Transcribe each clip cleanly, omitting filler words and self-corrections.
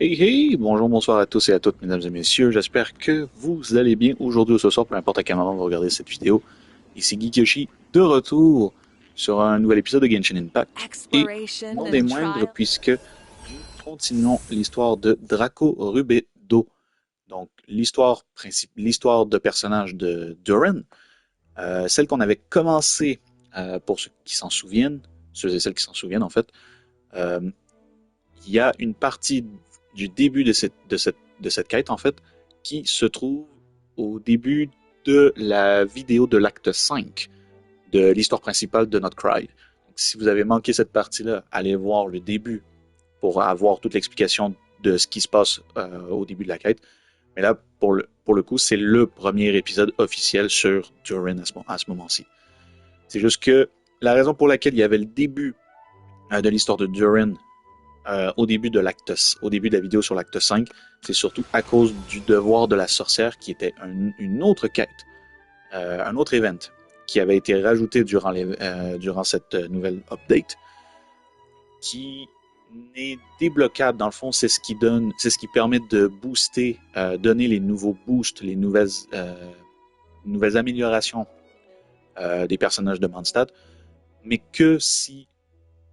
Hey hey, bonjour, bonsoir à tous et à toutes, mesdames et messieurs. J'espère que vous allez bien aujourd'hui ou ce soir, peu importe à quel moment vous regardez cette vidéo. Ici GeekYoshii, de retour sur un nouvel épisode de Genshin Impact. Et Exploration non des and moindres, trial. puisque nous continuons l'histoire de DRACO RUBEDO. Donc, l'histoire de personnage de Duran, celle qu'on avait commencé, pour ceux qui s'en souviennent, ceux et celles qui s'en souviennent en fait. Euh, il y a une partie du début de cette quête, en fait, qui se trouve au début de la vidéo de l'acte 5 de l'histoire principale de notre Cry. Donc, si vous avez manqué cette partie-là, allez voir le début pour avoir toute l'explication de ce qui se passe au début de la quête. Mais là, pour le coup, c'est le premier épisode officiel sur Durin à ce moment-ci. C'est juste que la raison pour laquelle il y avait le début de l'histoire de Durin au début au début de la vidéo sur l'acte 5, c'est surtout à cause du devoir de la sorcière qui était une autre quête, un autre event qui avait été rajouté durant cette nouvelle update, qui n'est débloquable. Dans le fond, c'est ce qui permet de booster, donner les nouveaux boosts, les nouvelles améliorations des personnages de Mondstadt, mais que si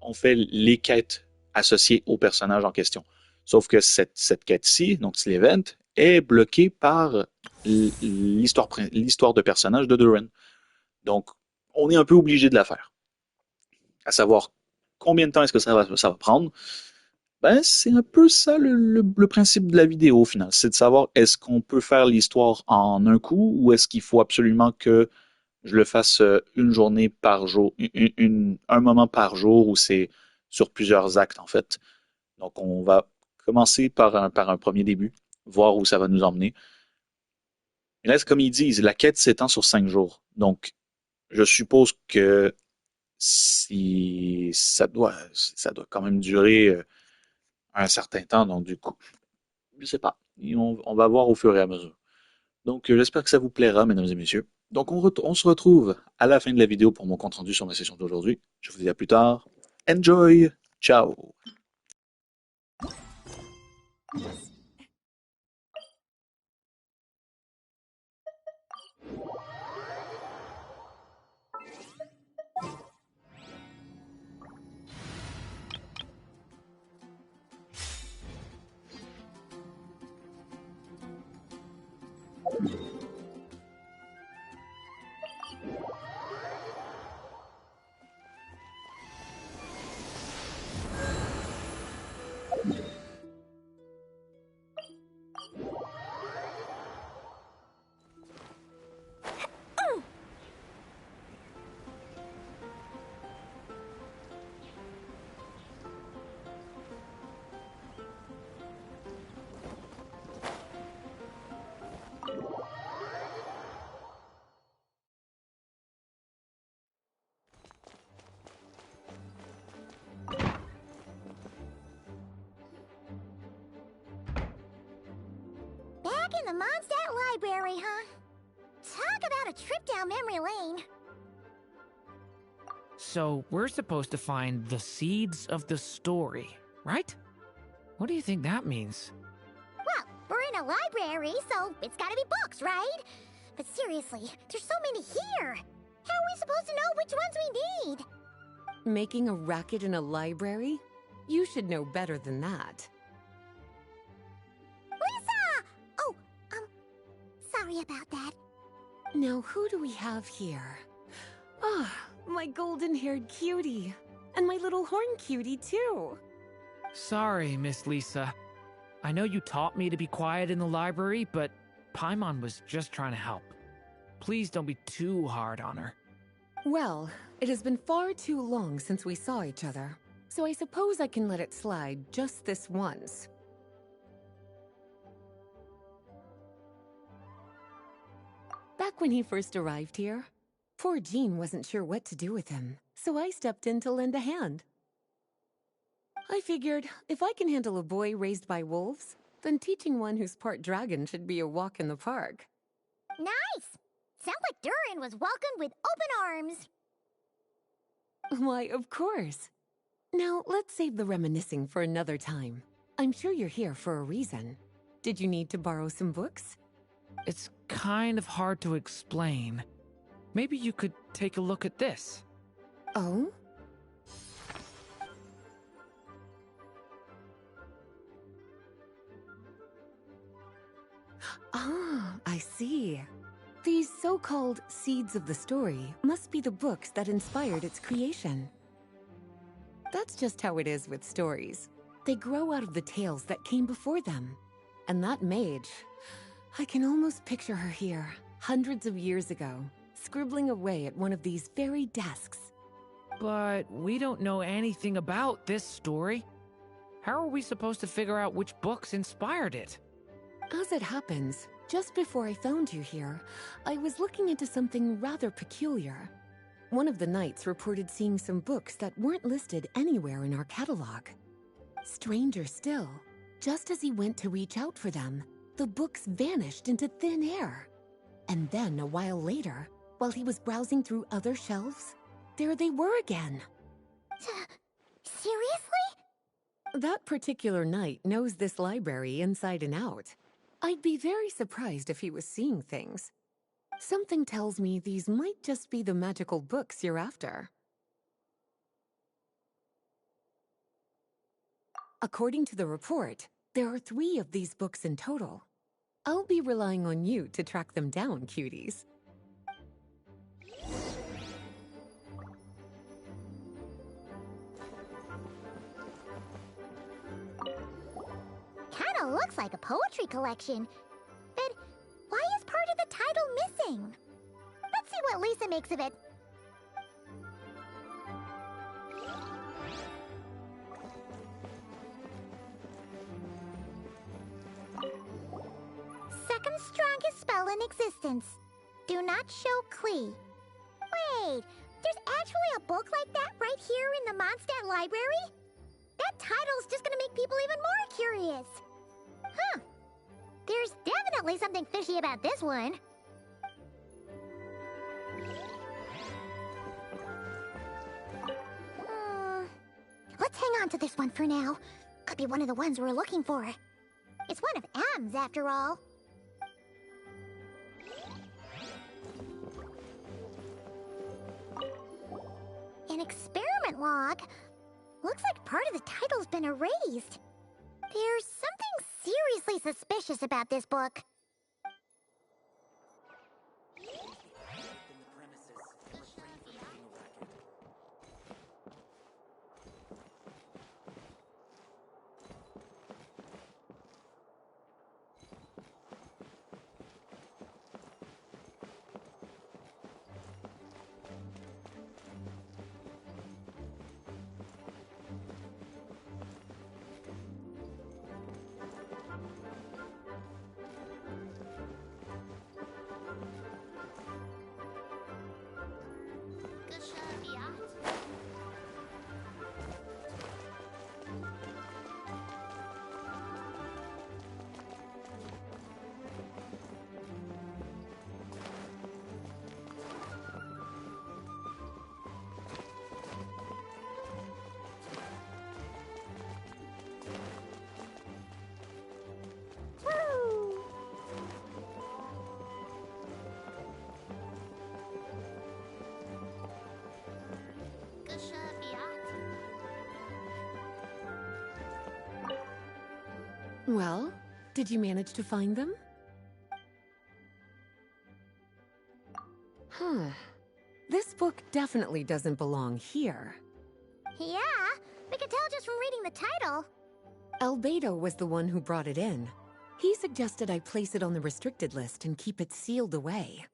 on fait les quêtes associées au personnage en question. Sauf que cette quête-ci, donc l'event, est bloquée par l'histoire de personnage de Duran. Donc, on est un peu obligé de la faire. À savoir combien de temps est-ce que ça va prendre. Ben, c'est un peu ça le principe de la vidéo au final. C'est de savoir est-ce qu'on peut faire l'histoire en un coup ou est-ce qu'il faut absolument que je le fasse une journée par jour, un moment par jour ou c'est sur plusieurs actes en fait. Donc, on va commencer par un premier début, voir où ça va nous emmener. Et là, c'est comme ils disent, la quête s'étend sur 5 jours. Donc, je suppose que si ça doit quand même durer un certain temps. Donc, du coup, je sais pas. On va voir au fur et à mesure. Donc, j'espère que ça vous plaira, mesdames et messieurs. Donc, on se retrouve à la fin de la vidéo pour mon compte rendu sur ma session d'aujourd'hui. Je vous dis à plus tard. Enjoy! Ciao! Back in the Mondstadt Library, huh? Talk about a trip down memory lane. So, we're supposed to find the seeds of the story, right? What do you think that means? Well, we're in a library, so it's gotta be books, right? But seriously, there's so many here. How are we supposed to know which ones we need? Making a racket in a library? You should know better than that. Lisa! Oh, sorry about that. Now, who do we have here? Ah, my golden-haired cutie. And my little horn cutie, too. Sorry, Miss Lisa. I know you taught me to be quiet in the library, but Paimon was just trying to help. Please don't be too hard on her. Well, it has been far too long since we saw each other, so I suppose I can let it slide just this once. Back when he first arrived here, poor Jean wasn't sure what to do with him, so I stepped in to lend a hand. I figured, if I can handle a boy raised by wolves, then teaching one who's part dragon should be a walk in the park. Nice! Sounds like Durin was welcomed with open arms. Why, of course. Now, let's save the reminiscing for another time. I'm sure you're here for a reason. Did you need to borrow some books? It's kind of hard to explain. Maybe you could take a look at this. Oh? Ah, I see. These so-called seeds of the story must be the books that inspired its creation. That's just how it is with stories. They grow out of the tales that came before them. And that mage, I can almost picture her here, hundreds of years ago, scribbling away at one of these very desks. But we don't know anything about this story. How are we supposed to figure out which books inspired it? As it happens, just before I found you here, I was looking into something rather peculiar. One of the knights reported seeing some books that weren't listed anywhere in our catalog. Stranger still, just as he went to reach out for them, the books vanished into thin air. And then a while later, while he was browsing through other shelves, there they were again. Seriously? That particular knight knows this library inside and out. I'd be very surprised if he was seeing things. Something tells me these might just be the magical books you're after. According to the report, there are 3 of these books in total. I'll be relying on you to track them down, cuties. Kinda looks like a poetry collection. But why is part of the title missing? Let's see what Lisa makes of it. Second strongest spell in existence. Do not show Klee. Wait, there's actually a book like that right here in the Mondstadt library? That title's just gonna make people even more curious. Huh. There's definitely something fishy about this one. Let's hang on to this one for now. Could be one of the ones we're looking for. It's one of M's after all. An experiment log. Looks like part of the title's been erased. There's something seriously suspicious about this book. Well, did you manage to find them? Huh. This book definitely doesn't belong here. Yeah, we can tell just from reading the title. RUBEDO was the one who brought it in. He suggested I place it on the restricted list and keep it sealed away.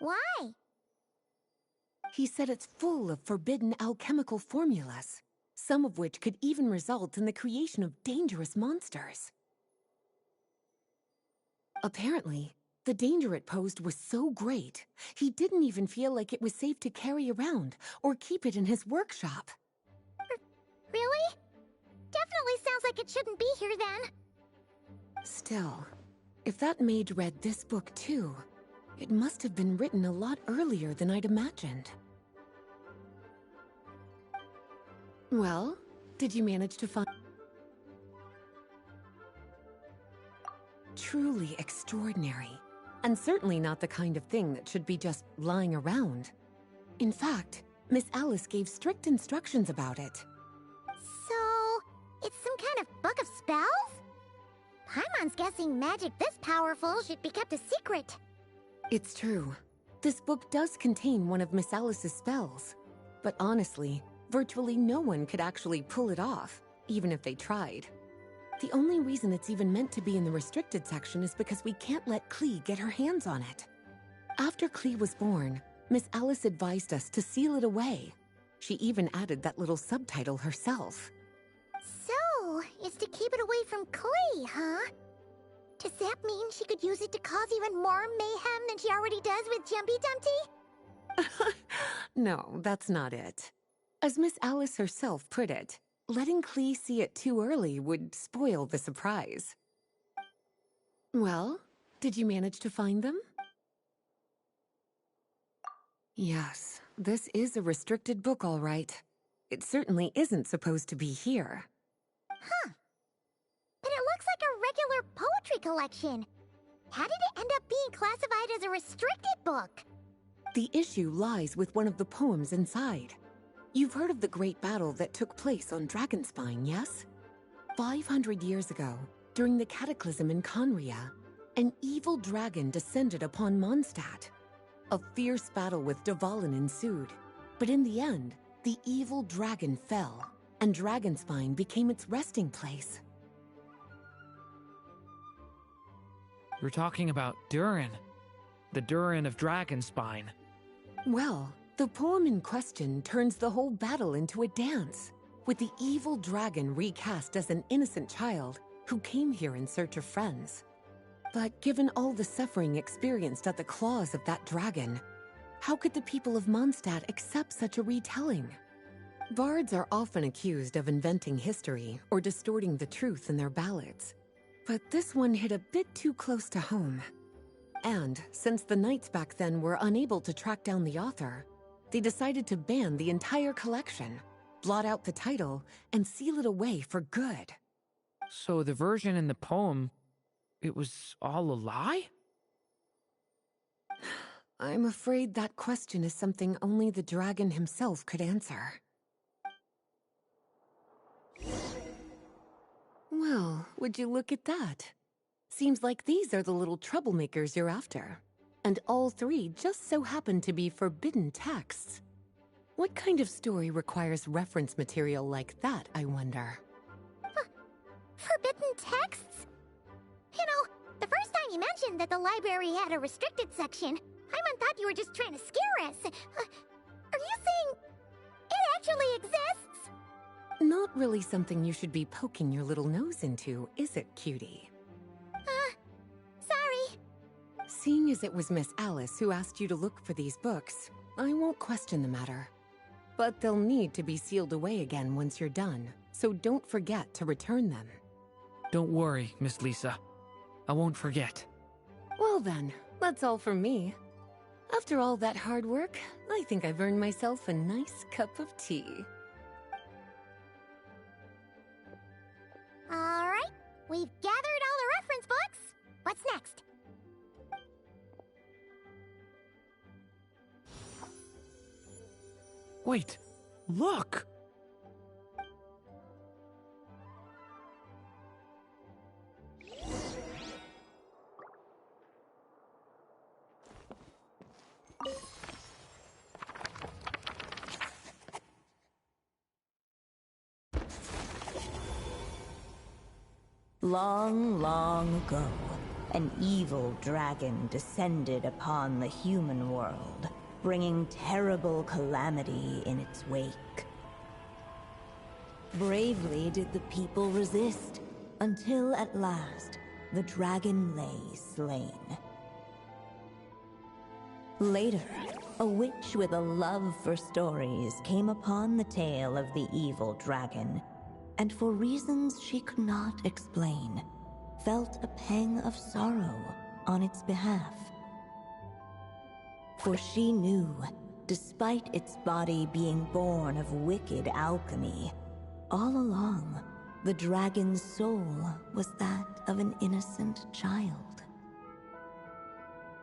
Why? He said it's full of forbidden alchemical formulas, some of which could even result in the creation of dangerous monsters. Apparently, the danger it posed was so great, he didn't even feel like it was safe to carry around or keep it in his workshop. Really? Definitely sounds like it shouldn't be here then. Still, if that mage read this book too, it must have been written a lot earlier than I'd imagined. Well, did you manage to find... truly extraordinary, and certainly not the kind of thing that should be just lying around. In fact, Miss Alice gave strict instructions about it. So, it's some kind of book of spells? Paimon's guessing magic this powerful should be kept a secret. It's true. This book does contain one of Miss Alice's spells. But honestly, virtually no one could actually pull it off, even if they tried. The only reason it's even meant to be in the restricted section is because we can't let Klee get her hands on it. After Klee was born, Miss Alice advised us to seal it away. She even added that little subtitle herself. So, it's to keep it away from Klee, huh? Does that mean she could use it to cause even more mayhem than she already does with Jumpy Dumpty? No, that's not it. As Miss Alice herself put it, letting Klee see it too early would spoil the surprise. Well, did you manage to find them? Yes, this is a restricted book, all right. It certainly isn't supposed to be here. Huh. But it looks like a regular poetry collection. How did it end up being classified as a restricted book? The issue lies with one of the poems inside. You've heard of the great battle that took place on Dragonspine, yes? 500 years ago, during the cataclysm in Conria, an evil dragon descended upon Mondstadt. A fierce battle with Dvalin ensued, but in the end, the evil dragon fell, and Dragonspine became its resting place. You're talking about Durin. The Durin of Dragonspine. Well, the poem in question turns the whole battle into a dance, with the evil dragon recast as an innocent child who came here in search of friends. But given all the suffering experienced at the claws of that dragon, how could the people of Mondstadt accept such a retelling? Bards are often accused of inventing history or distorting the truth in their ballads. But this one hit a bit too close to home. And since the knights back then were unable to track down the author, they decided to ban the entire collection, blot out the title, and seal it away for good. So the version in the poem, it was all a lie? I'm afraid that question is something only the dragon himself could answer. Well, would you look at that? Seems like these are the little troublemakers you're after. And all three just so happen to be forbidden texts. What kind of story requires reference material like that, I wonder? Forbidden texts? You know, the first time you mentioned that the library had a restricted section, Paimon thought you were just trying to scare us. Are you saying it actually exists? Not really something you should be poking your little nose into, is it, cutie? Sorry. Seeing as it was Miss Alice who asked you to look for these books, I won't question the matter. But they'll need to be sealed away again once you're done, so don't forget to return them. Don't worry, Miss Lisa. I won't forget. Well then, that's all from me. After all that hard work, I think I've earned myself a nice cup of tea. Alright, we've gathered all the reference books. What's next? Wait, look! Long, long ago, an evil dragon descended upon the human world, bringing terrible calamity in its wake. Bravely did the people resist, until at last, the dragon lay slain. Later, a witch with a love for stories came upon the tale of the evil dragon, and for reasons she could not explain, felt a pang of sorrow on its behalf. For she knew, despite its body being born of wicked alchemy, all along, The dragon's soul was that of an innocent child.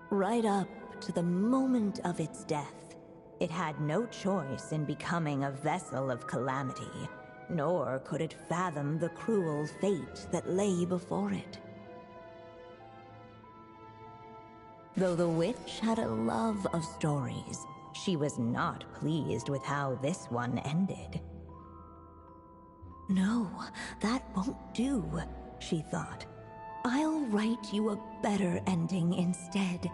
Right up to the moment of its death, it had no choice in becoming a vessel of calamity, nor could it fathom the cruel fate that lay before it. Though the witch had a love of stories, she was not pleased with how this one ended. No, that won't do, she thought. I'll write you a better ending instead.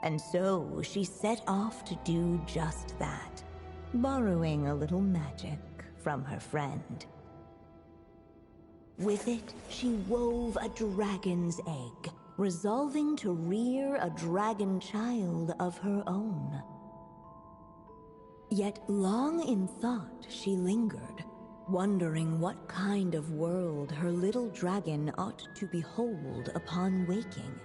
And so she set off to do just that, borrowing a little magic from her friend. With it, she wove a dragon's egg, resolving to rear a dragon child of her own. Yet long in thought she lingered, wondering what kind of world her little dragon ought to behold upon waking.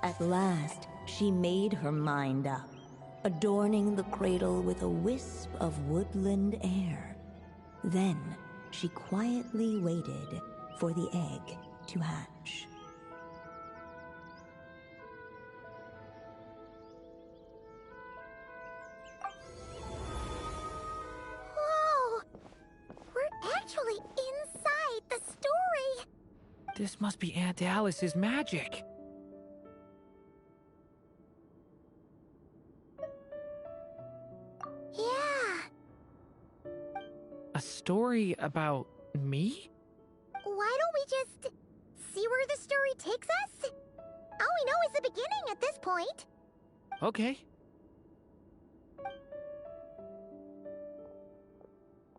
At last, she made her mind up, adorning the cradle with a wisp of woodland air. Then, she quietly waited for the egg to hatch. Whoa! We're actually inside the story! This must be Aunt Alice's magic. Yeah. A story about me? Why don't we just see where the story takes us? All we know is the beginning at this point. Okay.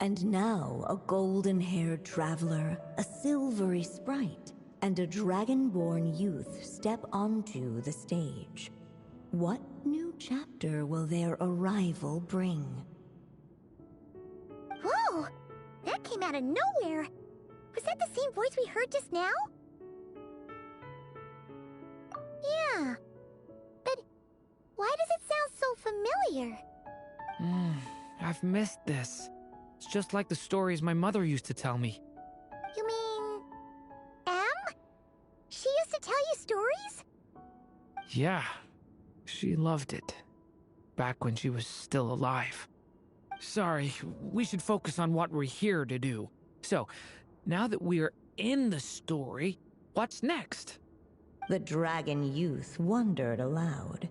And now a golden-haired traveler, a silvery sprite, and a dragon-born youth step onto the stage. What new chapter will their arrival bring? Whoa! That came out of nowhere! Was that the same voice we heard just now? Yeah. But why does it sound so familiar? I've missed this. It's just like the stories my mother used to tell me. You mean... Em? She used to tell you stories? Yeah, she loved it. Back when she was still alive. Sorry, we should focus on what we're here to do. So, now that we're in the story, what's next? The dragon youth wondered aloud.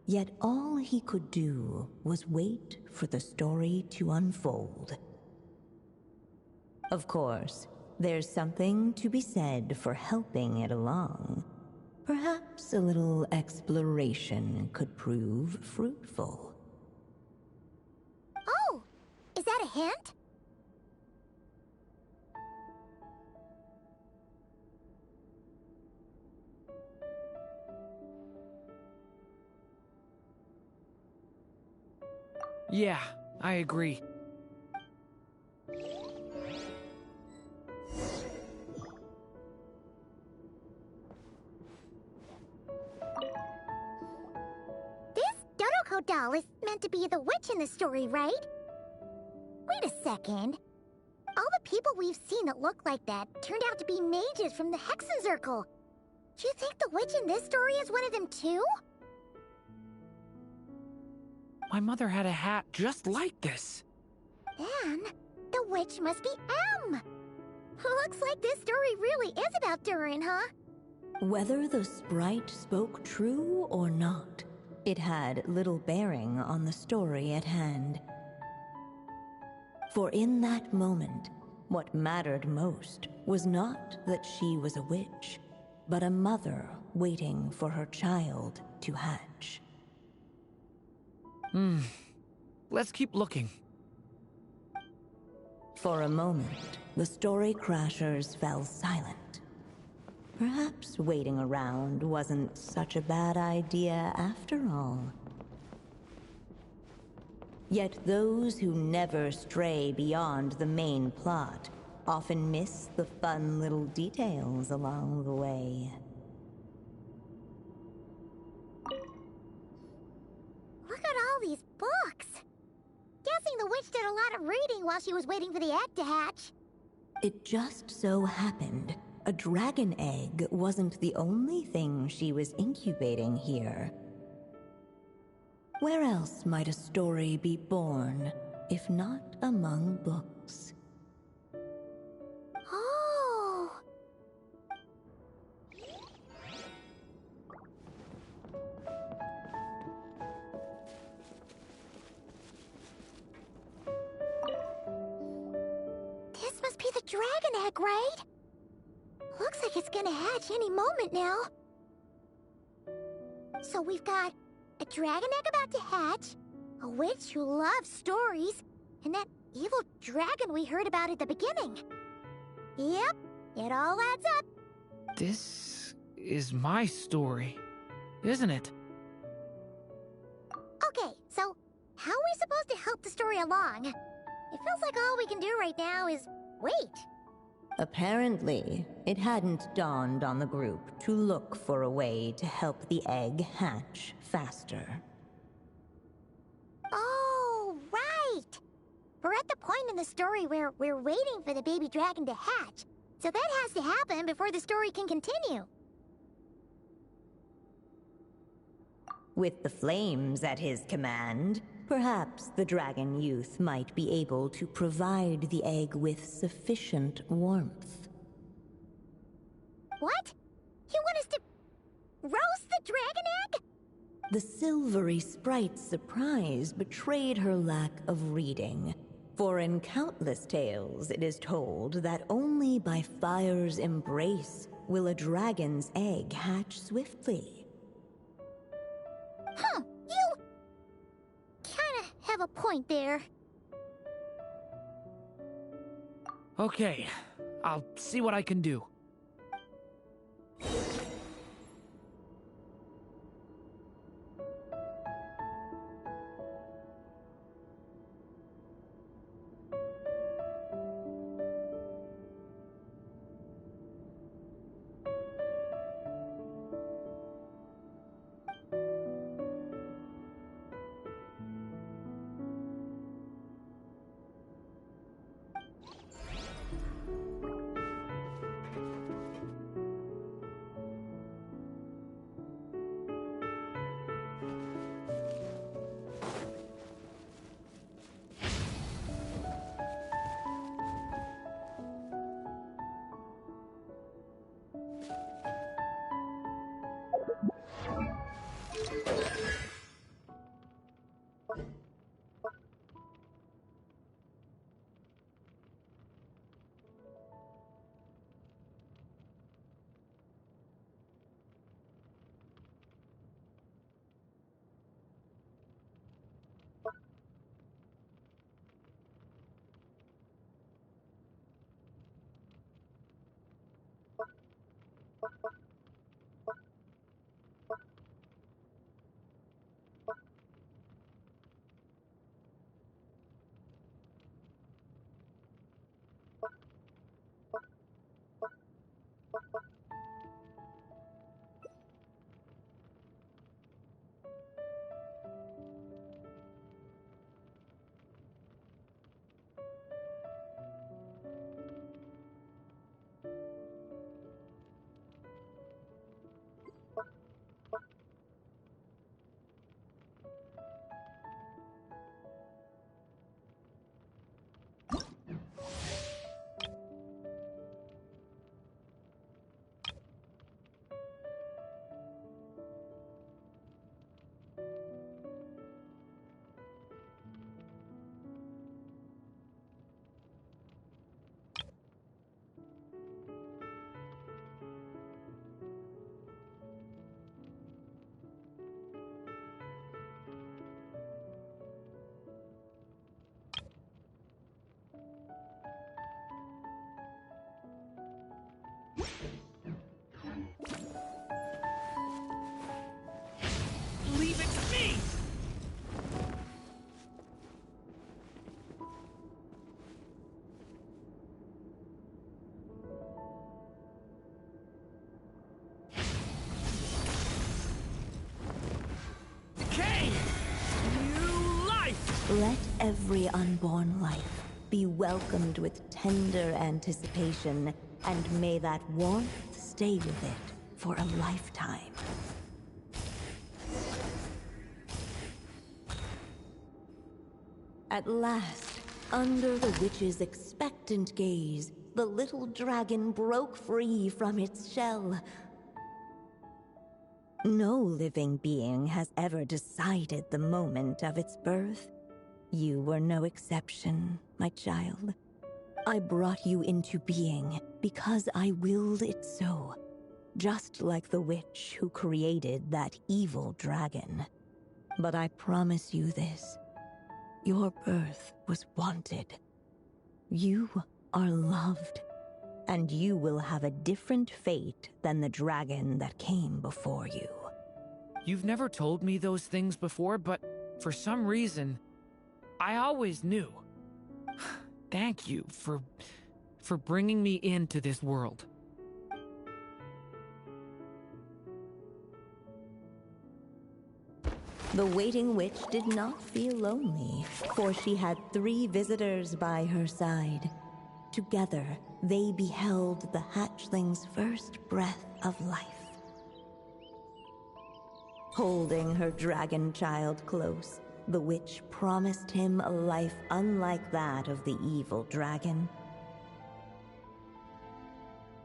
Yet all he could do was wait for the story to unfold. Of course, there's something to be said for helping it along. Perhaps a little exploration could prove fruitful. Oh! Is that a hint? Yeah, I agree. This DRACO doll is meant to be the witch in the story, right? Wait a second. All the people we've seen that look like that turned out to be mages from the Hexen Circle. Do you think the witch in this story is one of them too? My mother had a hat just like this. Then, the witch must be M. Looks like this story really is about Durin, huh? Whether the sprite spoke true or not, it had little bearing on the story at hand. For in that moment, what mattered most was not that she was a witch, but a mother waiting for her child to hatch. Let's keep looking. For a moment, the story crashers fell silent. Perhaps waiting around wasn't such a bad idea after all. Yet those who never stray beyond the main plot often miss the fun little details along the way. Look at all these books! Guessing the witch did a lot of reading while she was waiting for the egg to hatch. It just so happened a dragon egg wasn't the only thing she was incubating here. Where else might a story be born, if not among books? Oh! This must be the dragon egg, right? Looks like it's gonna hatch any moment now. So we've got a dragon egg about to hatch, a witch who loves stories, and that evil dragon we heard about at the beginning. Yep, it all adds up. This is my story, isn't it? Okay, so how are we supposed to help the story along? It feels like all we can do right now is wait. Apparently, it hadn't dawned on the group to look for a way to help the egg hatch faster. Oh, right! We're at the point in the story where we're waiting for the baby dragon to hatch, so that has to happen before the story can continue. With the flames at his command, perhaps the dragon youth might be able to provide the egg with sufficient warmth. What? You want us to roast the dragon egg? The silvery sprite's surprise betrayed her lack of reading, for in countless tales it is told that only by fire's embrace will a dragon's egg hatch swiftly. Huh, you kinda have a point there. Okay, I'll see what I can do. every unborn life be welcomed with tender anticipation, and may that warmth stay with it for a lifetime. At last, under the witch's expectant gaze, the little dragon broke free from its shell. No living being has ever decided the moment of its birth. You were no exception, my child. I brought you into being because I willed it so, just like the witch who created that evil dragon. But I promise you this. Your birth was wanted. You are loved, and you will have a different fate than the dragon that came before you. You've never told me those things before, but for some reason, I always knew. Thank you for bringing me into this world. The waiting witch did not feel lonely, for she had 3 visitors by her side. Together, they beheld the hatchling's first breath of life. Holding her dragon child close, the witch promised him a life unlike that of the evil dragon.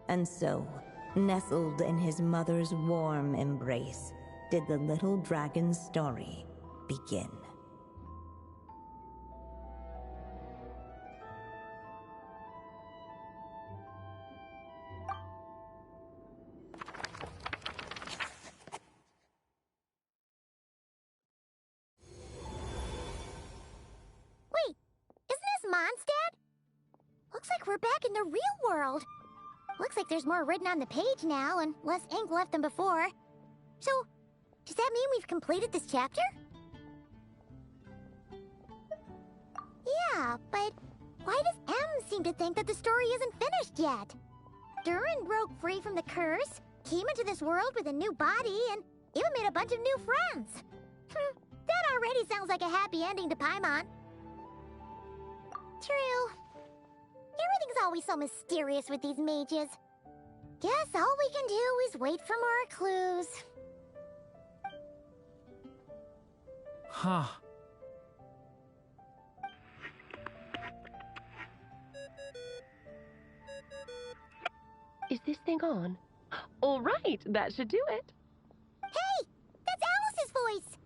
And so, nestled in his mother's warm embrace, did the little dragon's story begin. Wait, isn't this Mondstadt? Looks like we're back in the real world. Looks like there's more written on the page now and less ink left than before. So, does that mean we've completed this chapter? Yeah, but why does M seem to think that the story isn't finished yet? Durin broke free from the curse, came into this world with a new body, and even made a bunch of new friends. That already sounds like a happy ending to Paimon. True. Everything's always so mysterious with these mages. Guess all we can do is wait for more clues. Huh. Is this thing on? All right, that should do it. Hey, that's Alice's voice.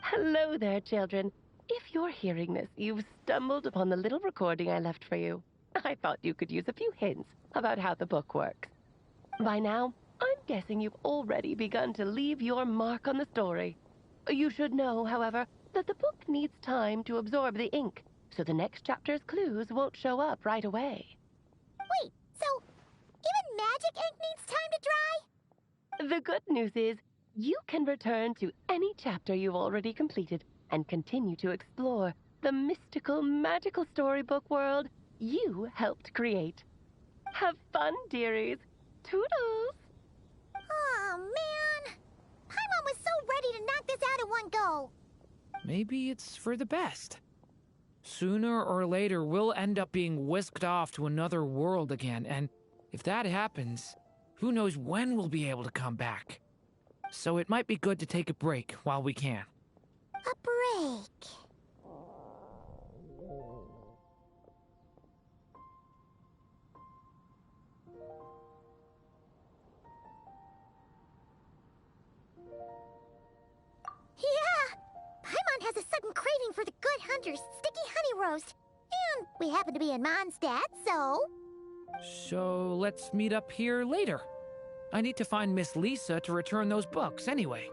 Hello there, children. If you're hearing this, you've stumbled upon the little recording I left for you. I thought you could use a few hints about how the book works. By now, I'm guessing you've already begun to leave your mark on the story. You should know, however, that the book needs time to absorb the ink, so the next chapter's clues won't show up right away. Wait, so even magic ink needs time to dry? The good news is, you can return to any chapter you've already completed and continue to explore the mystical, magical storybook world you helped create. Have fun, dearies. Toodles! Oh, man. Paimon was so ready to knock this out in one go. Maybe it's for the best. Sooner or later, we'll end up being whisked off to another world again, and if that happens, who knows when we'll be able to come back. So it might be good to take a break while we can. A break. Yeah! Paimon has a sudden craving for the Good Hunter's sticky honey roast. And we happen to be in Mondstadt, so... So let's meet up here later. I need to find Miss Lisa to return those books anyway.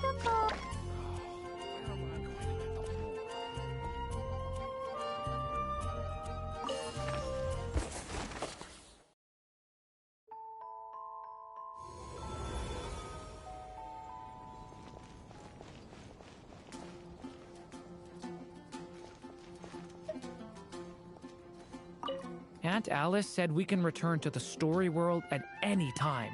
Typical. Aunt Alice said we can return to the story world at any time.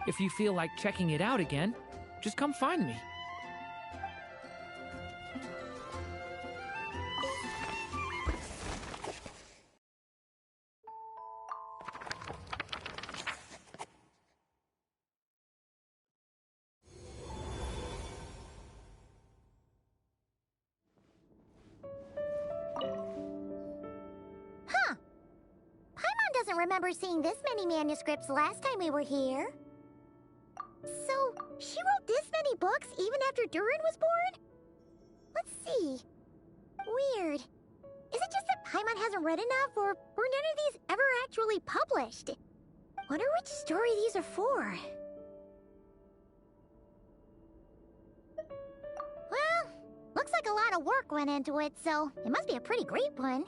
If you feel like checking it out again, just come find me. Huh. Paimon doesn't remember seeing this many manuscripts last time we were here. So, she wrote this many books even after Durin was born? Let's see. Weird. Is it just that Paimon hasn't read enough, or were none of these ever actually published? Wonder which story these are for. Well, looks like a lot of work went into it, so it must be a pretty great one.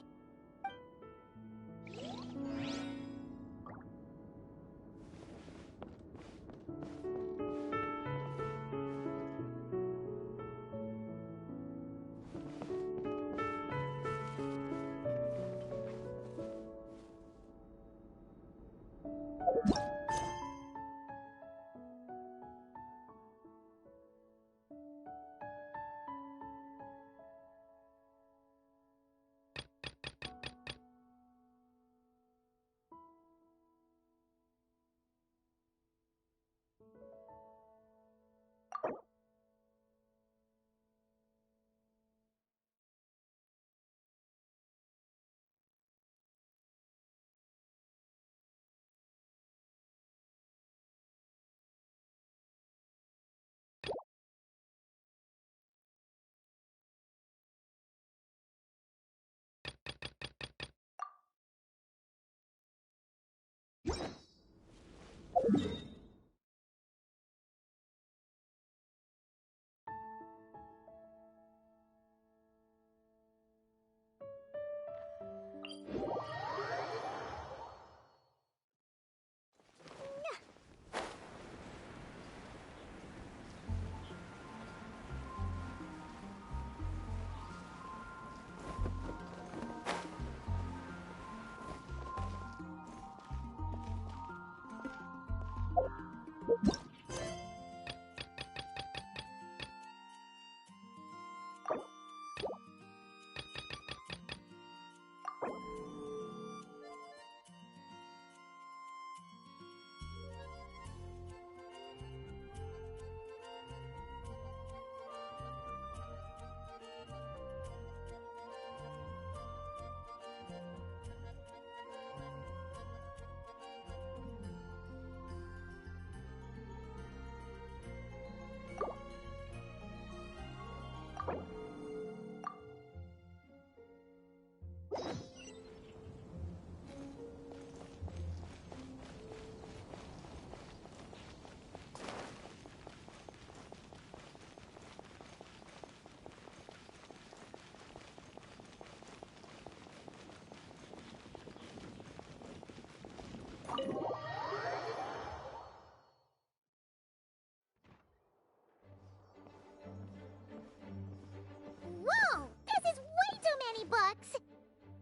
Whoa! This is way too many books!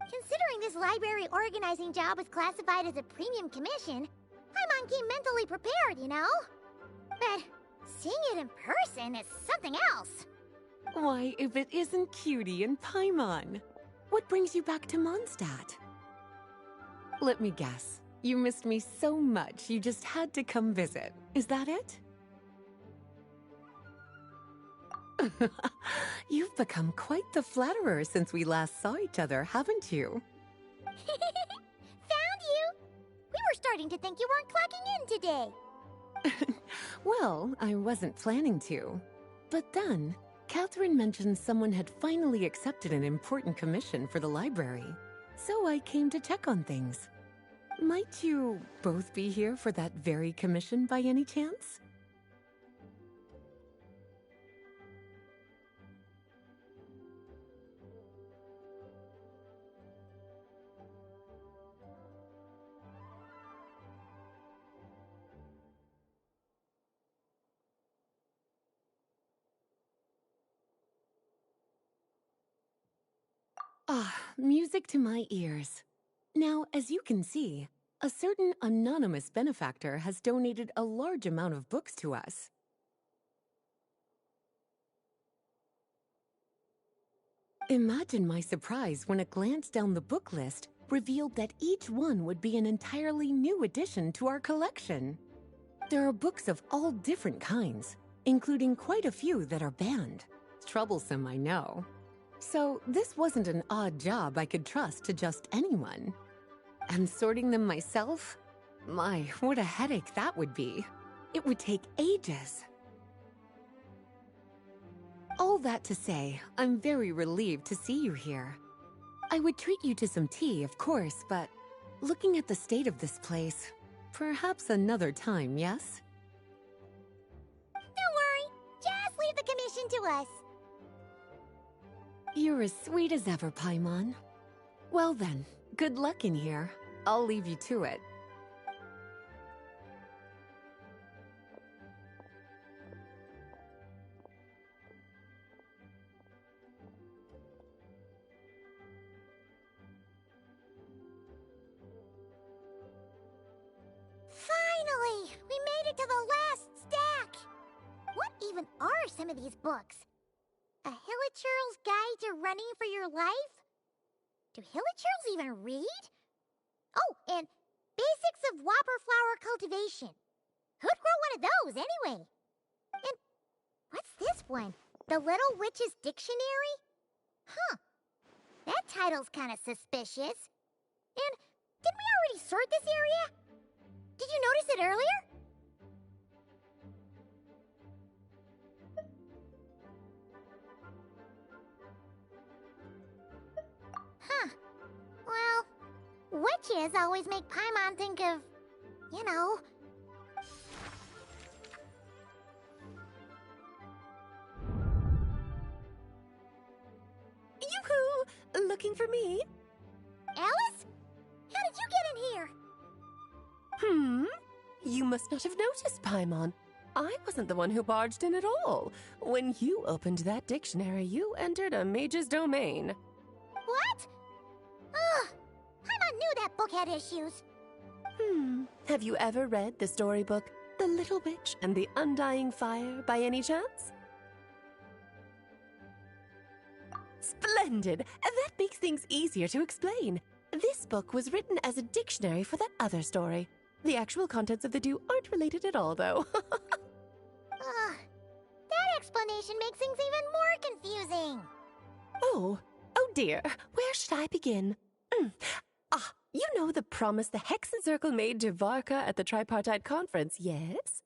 Considering this library organizing job was classified as a premium commission, Paimon came mentally prepared, you know? But seeing it in person is something else. Why, if it isn't Cutie and Paimon? What brings you back to Mondstadt? Let me guess. You missed me so much you just had to come visit. Is that it? You've become quite the flatterer since we last saw each other, haven't you? Found you! We were starting to think you weren't clocking in today. Well, I wasn't planning to. But then, Catherine mentioned someone had finally accepted an important commission for the library. So I came to check on things. Might you both be here for that very commission by any chance? Ah, music to my ears. Now, as you can see, a certain anonymous benefactor has donated a large amount of books to us. Imagine my surprise when a glance down the book list revealed that each one would be an entirely new addition to our collection. There are books of all different kinds, including quite a few that are banned. Troublesome, I know. So this wasn't an odd job I could trust to just anyone. And sorting them myself? My, what a headache that would be. It would take ages. All that to say, I'm very relieved to see you here. I would treat you to some tea, of course, but looking at the state of this place, perhaps another time, yes? Don't worry, just leave the commission to us. You're as sweet as ever, Paimon. Well then, good luck in here. I'll leave you to it. Finally! We made it to the last stack! What even are some of these books? A Hilichurl's Guide to Running for Your Life? Do Hilichurls even read? Oh, and Basics of Whopper Flower Cultivation. Who'd grow one of those, anyway? And what's this one? The Little Witch's Dictionary? Huh. That title's kind of suspicious. And didn't we already sort this area? Did you notice it earlier? Huh. Well, witches always make Paimon think of, you know. Yoo-hoo! Looking for me? Alice? How did you get in here? You must not have noticed, Paimon. I wasn't the one who barged in at all. When you opened that dictionary, you entered a mage's domain. What? Ugh. Paimon knew that book had issues. Have you ever read the storybook The Little Witch and the Undying Fire by any chance? Splendid! That makes things easier to explain. This book was written as a dictionary for that other story. The actual contents of the two aren't related at all, though. Ugh. That explanation makes things even more confusing. Oh dear. Where should I begin? You know the promise the Hexen Circle made to Varka at the Tripartite Conference, yes?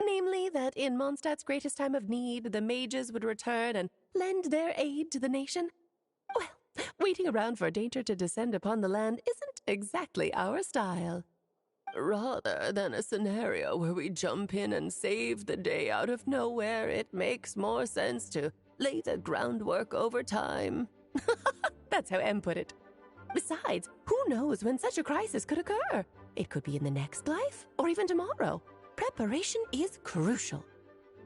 Namely, that in Mondstadt's greatest time of need, the mages would return and lend their aid to the nation? Well, waiting around for danger to descend upon the land isn't exactly our style. Rather than a scenario where we jump in and save the day out of nowhere, it makes more sense to lay the groundwork over time. That's how M put it. Besides, who knows when such a crisis could occur? It could be in the next life, or even tomorrow. Preparation is crucial.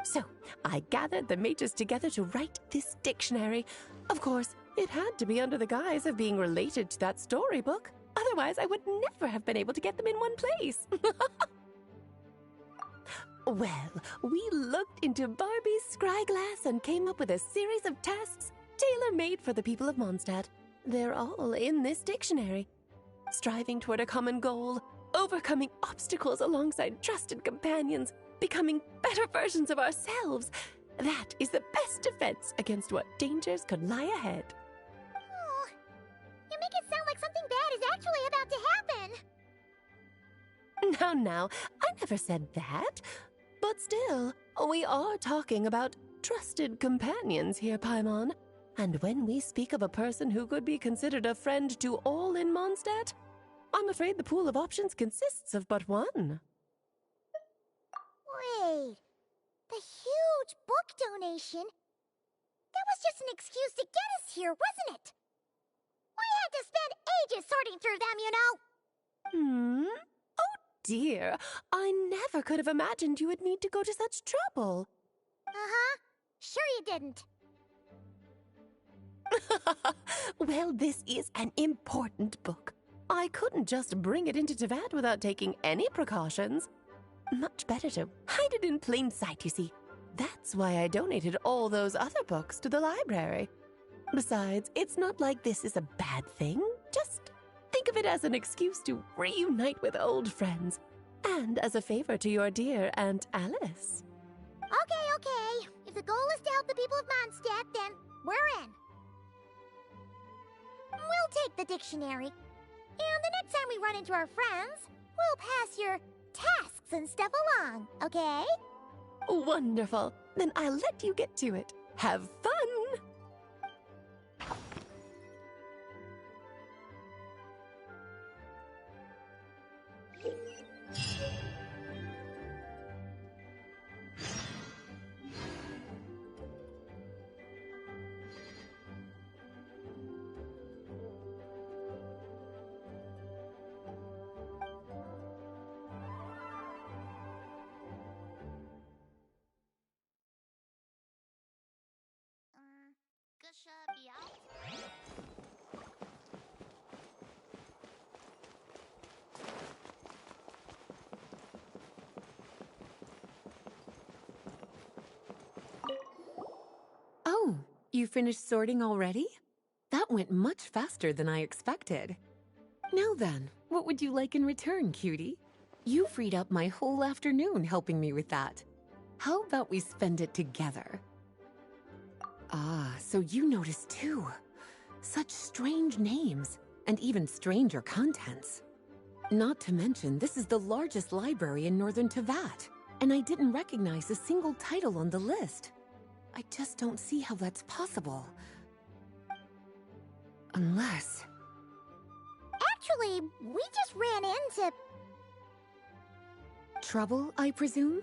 So, I gathered the mages together to write this dictionary. Of course, it had to be under the guise of being related to that storybook. Otherwise, I would never have been able to get them in one place. Well, we looked into Barbie's scryglass and came up with a series of tasks tailor-made for the people of Mondstadt. They're all in this dictionary. Striving toward a common goal, overcoming obstacles alongside trusted companions, becoming better versions of ourselves. That is the best defense against what dangers could lie ahead. Oh, you make it sound like something bad is actually about to happen. Now, I never said that. But still, we are talking about trusted companions here, Paimon. And when we speak of a person who could be considered a friend to all in Mondstadt, I'm afraid the pool of options consists of but one. Wait, the huge book donation? That was just an excuse to get us here, wasn't it? We had to spend ages sorting through them, you know. Oh dear, I never could have imagined you would need to go to such trouble. Uh-huh. Sure you didn't. Well, this is an important book. I couldn't just bring it into Teyvat without taking any precautions. Much better to hide it in plain sight, you see. That's why I donated all those other books to the library. Besides, it's not like this is a bad thing. Just think of it as an excuse to reunite with old friends. And as a favor to your dear Aunt Alice. Okay. If the goal is to help the people of Mondstadt, then we're in. We'll take the dictionary. And the next time we run into our friends, we'll pass your tasks and stuff along, okay? Wonderful. Then I'll let you get to it. Have fun! Be out? Oh, you finished sorting already? That went much faster than I expected. Now then, what would you like in return, cutie? You freed up my whole afternoon helping me with that. How about we spend it together? Ah, so you noticed too. Such strange names, and even stranger contents. Not to mention, this is the largest library in northern Teyvat, and I didn't recognize a single title on the list. I just don't see how that's possible. Unless... Actually, we just ran into... Trouble, I presume?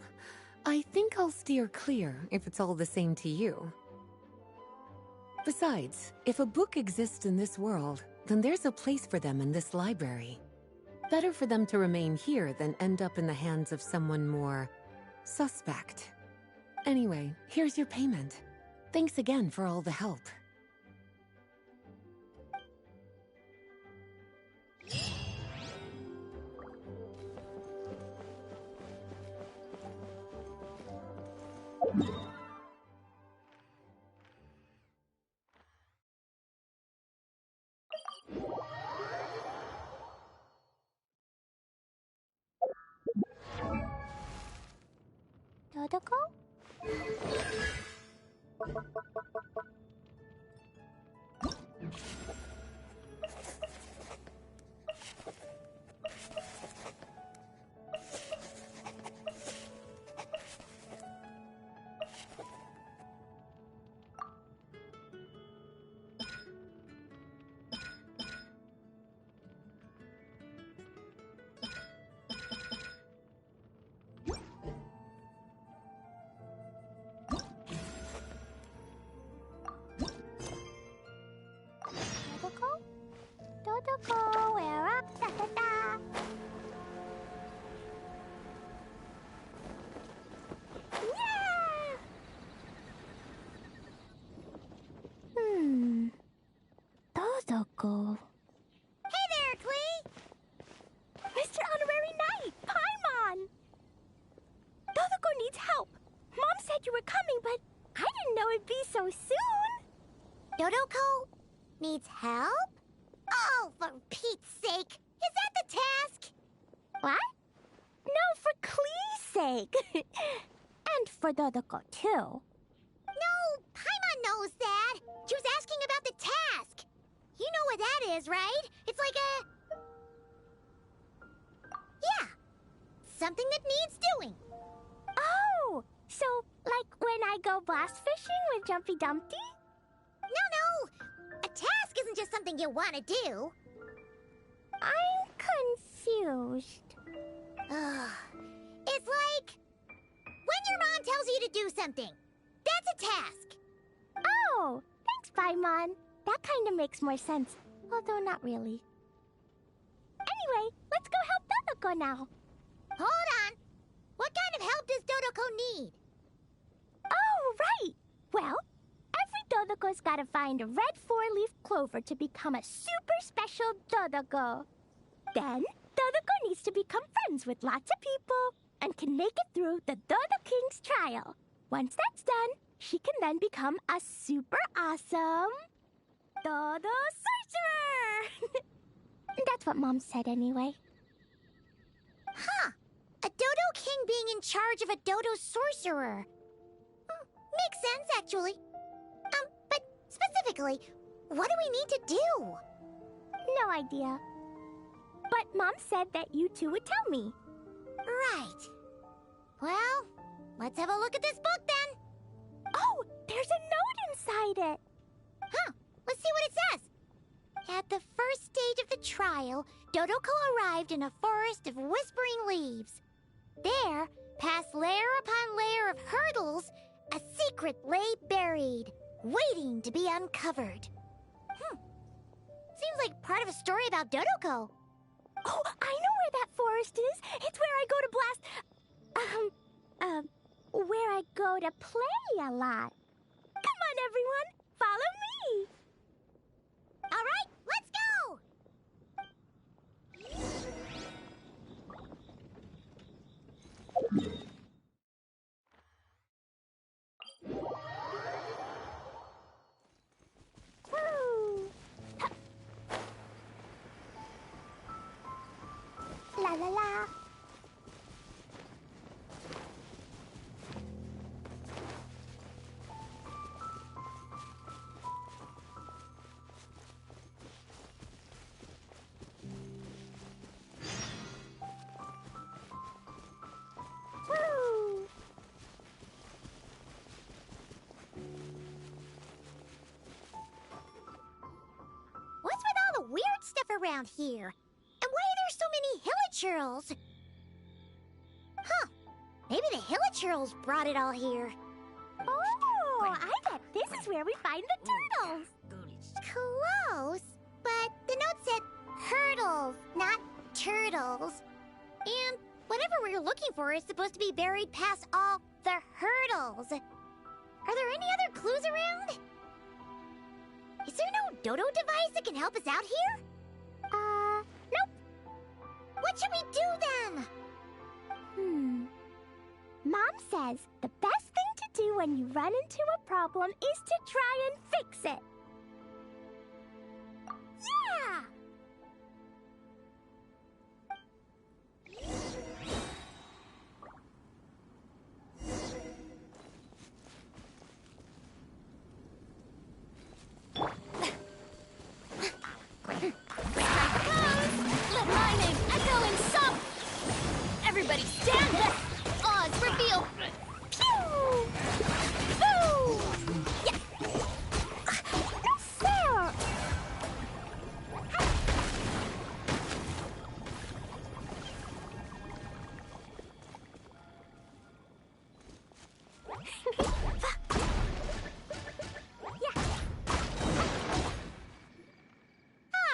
I think I'll steer clear if it's all the same to you. Besides, if a book exists in this world, then there's a place for them in this library. Better for them to remain here than end up in the hands of someone more suspect. Anyway, here's your payment. Thanks again for all the help. Dodoko? Dodoko, we're up, da da da. Yeah! Dodoko. Hey there, Klee! Mr. Honorary Knight, Paimon! Dodoko needs help. Mom said you were coming, but I didn't know it'd be so soon. Dodoko needs help? Oh, for Pete's sake! Is that the task? What? No, for Klee's sake. And for Dodoko, too. No, Paimon knows that. She was asking about the task. You know what that is, right? It's like a... Yeah. Something that needs doing. Oh, so like when I go blast fishing with Jumpy Dumpty? No. A task isn't just something you want to do. I'm confused. Ugh. It's like when your mom tells you to do something. That's a task. Oh, thanks, Paimon. That kind of makes more sense, although not really. Anyway, let's go help Dodoko now. Hold on. What kind of help does Dodoko need? Oh, right. Well, every Dodoko's gotta find a red four-leaf clover to become a super special Dodoko. Then, Dodoko needs to become friends with lots of people and can make it through the Dodo King's trial. Once that's done, she can then become a super awesome Dodo Sorcerer! That's what Mom said anyway. Huh. A Dodo King being in charge of a Dodo Sorcerer. Makes sense, actually. But specifically, what do we need to do? No idea. But Mom said that you two would tell me. Right. Well, let's have a look at this book then. Oh, there's a note inside it. Huh. Let's see what it says. At the first stage of the trial, Dodoko arrived in a forest of whispering leaves. There, past layer upon layer of hurdles, a secret lay buried, waiting to be uncovered. Seems like part of a story about Dodoko. Oh, I know where that forest is. It's where I go to blast... where I go to play a lot. Come on, everyone. Follow me. All right, let's go! Woo! La la la. Woo! What's with all the weird stuff around here? And why are there so many hilichurls? Huh. Maybe the hilichurls brought it all here. Oh, I bet this is where we find the turtles. Close, but the note said hurdles, not turtles. And whatever we're looking for is supposed to be buried past all the hurdles. Are there any other clues around? Is there no dodo device that can help us out here? Nope. What should we do then? Mom says the best thing to do when you run into a problem is to try and fix it. Yeah! Let my name echo in some! Everybody stand up! Odds reveal! Pew! Boo! Yeah. No fair!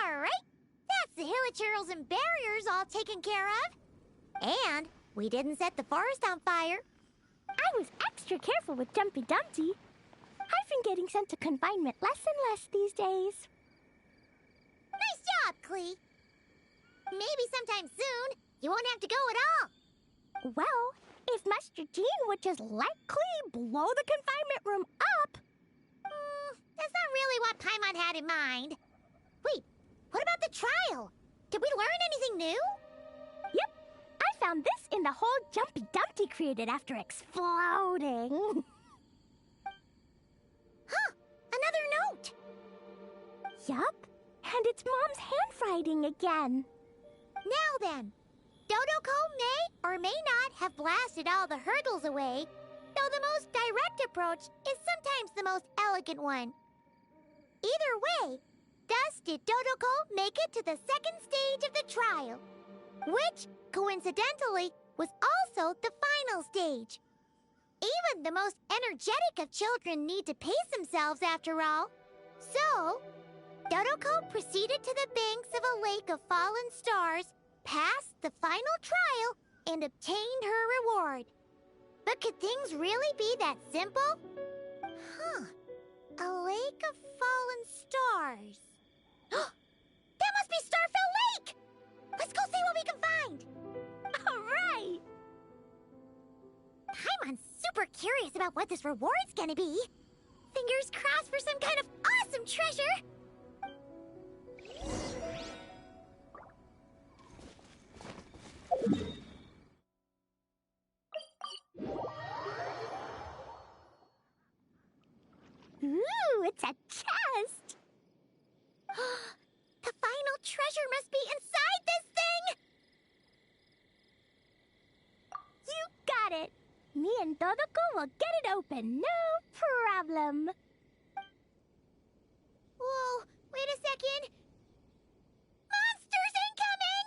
All right, that's the hilichurls and barriers all taken care of. And we didn't set the forest on fire. I was extra careful with Jumpy Dumpty. I've been getting sent to confinement less and less these days. Nice job, Klee. Maybe sometime soon, you won't have to go at all. Well, if Master Jean would just let Klee blow the confinement room up... that's not really what Paimon had in mind. Wait, what about the trial? Did we learn anything new? Yep, I found this in the hole Jumpy Dumpty created after exploding. Huh, another note. Yup, and it's Mom's handwriting again. Now then, Dodoko may or may not have blasted all the hurdles away, though the most direct approach is sometimes the most elegant one. Either way, thus did Dodoko make it to the second stage of the trial. which, coincidentally, was also the final stage. Even the most energetic of children need to pace themselves after all. So, Dodoko proceeded to the banks of a lake of fallen stars, passed the final trial, and obtained her reward. But could things really be that simple? Huh. A lake of fallen stars. That must be Starfell Lake! Let's go see what we can find! Alright! Paimon's super curious about what this reward's gonna be. Fingers crossed for some kind of awesome treasure! Ooh, it's a chest! The final treasure must be inside this thing! You got it! Me and Dodoko will get it open, no problem! Whoa, wait a second! Monsters incoming!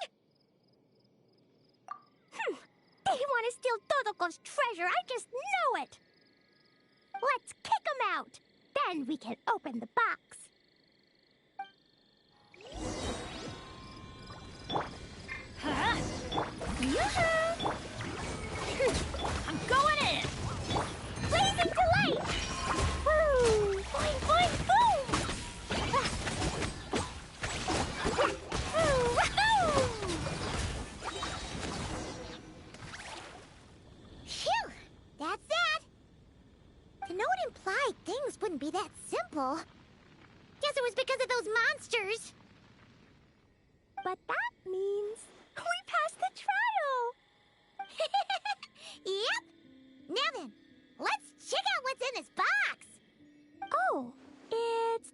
They want to steal Dodoko's treasure, I just know it! Let's kick them out! Then we can open the box. Huh? Yoo-hoo! I'm going in! Blazing delight! Woo! Boing, boing, boom! Phew! That's that! To know it implied things wouldn't be that simple. Guess it was because of those monsters. But that means we passed the trial! Yep! Now then, let's check out what's in this box! Oh, it's...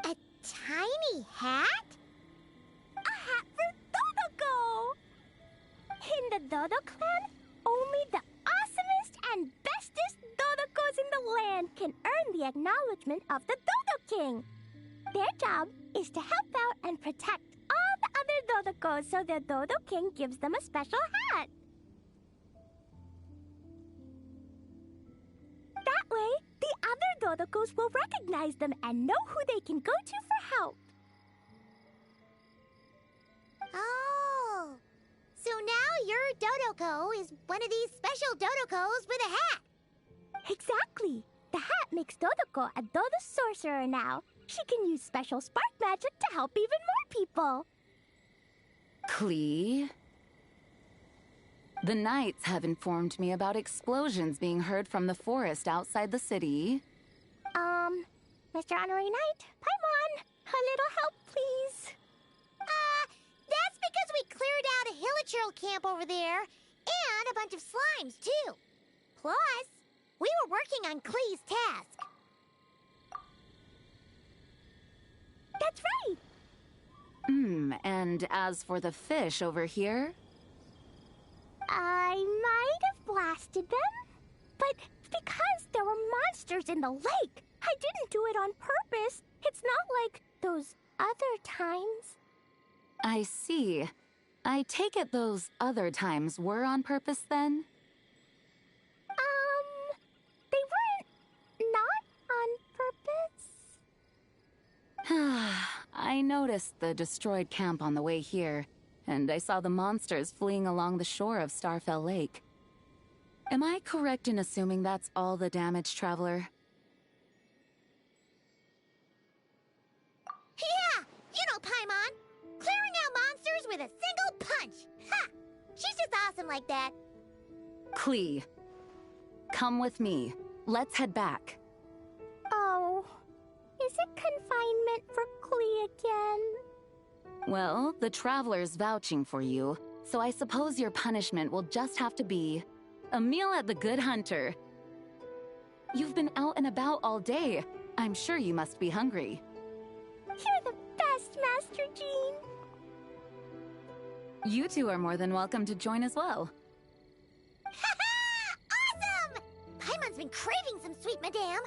a tiny hat? A hat for Dodoko! In the Dodo clan, only the awesomest and bestest Dodokos in the land can earn the acknowledgement of the Dodo King. Their job is to help out and protect all the other Dodokos so the Dodo King gives them a special hat. That way, the other Dodokos will recognize them and know who they can go to for help. Oh, so now your Dodoko is one of these special Dodokos with a hat. Exactly. The hat makes Dodoko a Dodo sorcerer now. She can use special spark magic to help even more people. Klee? The Knights have informed me about explosions being heard from the forest outside the city. Mr. Honorary Knight, Paimon, a little help, please. That's because we cleared out a Hilichurl camp over there, and a bunch of slimes, too. Plus, we were working on Klee's task. That's right. And as for the fish over here? I might have blasted them, but because there were monsters in the lake, I didn't do it on purpose. It's not like those other times. I see. I take it those other times were on purpose then? They weren't not on purpose. I noticed the destroyed camp on the way here, and I saw the monsters fleeing along the shore of Starfell Lake. Am I correct in assuming that's all the damage, Traveler? Yeah, you know Paimon. Clearing out monsters with a single punch. Ha! She's just awesome like that. Klee, come with me. Let's head back. Oh, is it confinement for Klee again? Well, the Traveler's vouching for you, so I suppose your punishment will just have to be a meal at the Good Hunter. You've been out and about all day. I'm sure you must be hungry. You're the best, Master Jean. You two are more than welcome to join as well. Ha-ha! Awesome! Paimon's been craving some sweet madame.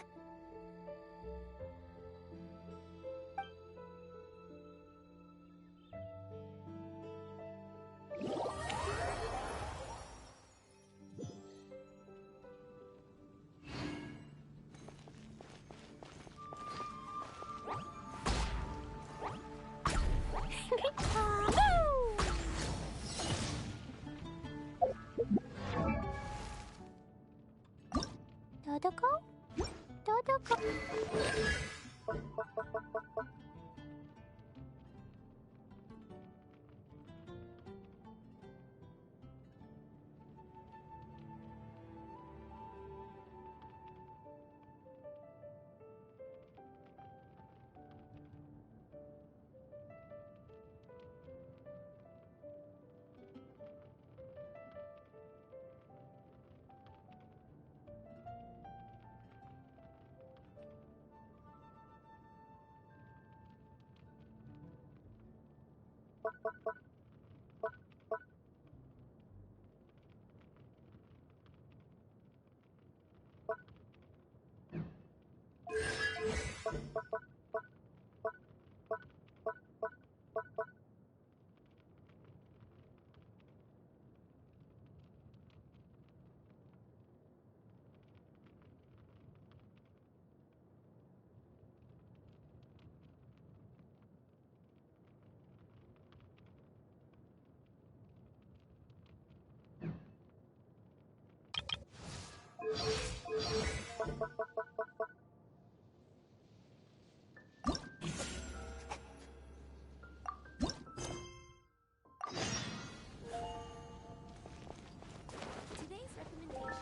Today's recommendations.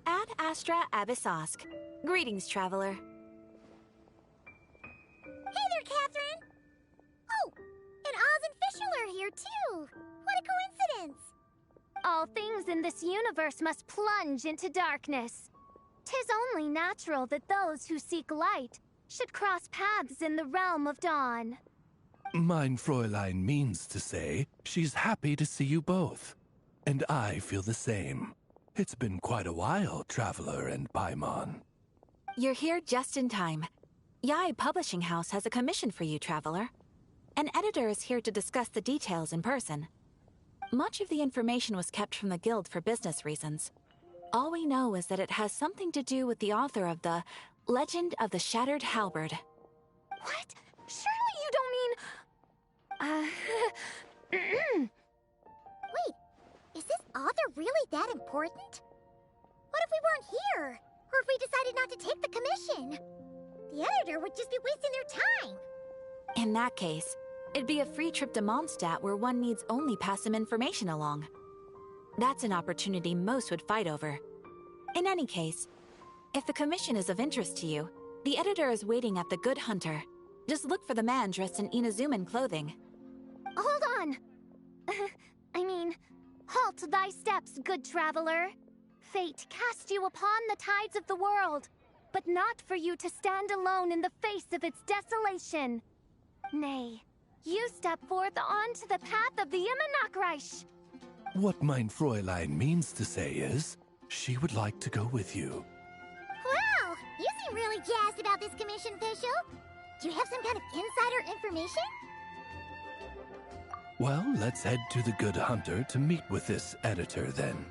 Ad Astra Abyssosk. Greetings, traveler. Hey there, Catherine! Oh, and Oz and Fischl are here too! What a coincidence! All things in this universe must plunge into darkness. 'Tis only natural that those who seek light should cross paths in the realm of dawn. Mein Fräulein means to say she's happy to see you both. And I feel the same. It's been quite a while, Traveler and Paimon. You're here just in time. Yai Publishing House has a commission for you, traveler. An editor is here to discuss the details in person. Much of the information was kept from the guild for business reasons. All we know is that it has something to do with the author of the Legend of the Shattered Halberd. What? Surely you don't mean... Wait, is this author really that important? What if we weren't here? Or if we decided not to take the commission? The editor would just be wasting their time. In that case, it'd be a free trip to Mondstadt where one needs only pass some information along. That's an opportunity most would fight over. In any case, if the commission is of interest to you, the editor is waiting at the Good Hunter. Just look for the man dressed in Inazuman clothing. Hold on! Halt thy steps, good traveler. Fate cast you upon the tides of the world, but not for you to stand alone in the face of its desolation. Nay, you step forth onto the path of the Immernachtreich. What mein Fräulein means to say is, she would like to go with you. Wow, you seem really jazzed about this commission, Fischl. Do you have some kind of insider information? Well, let's head to the Good Hunter to meet with this editor then.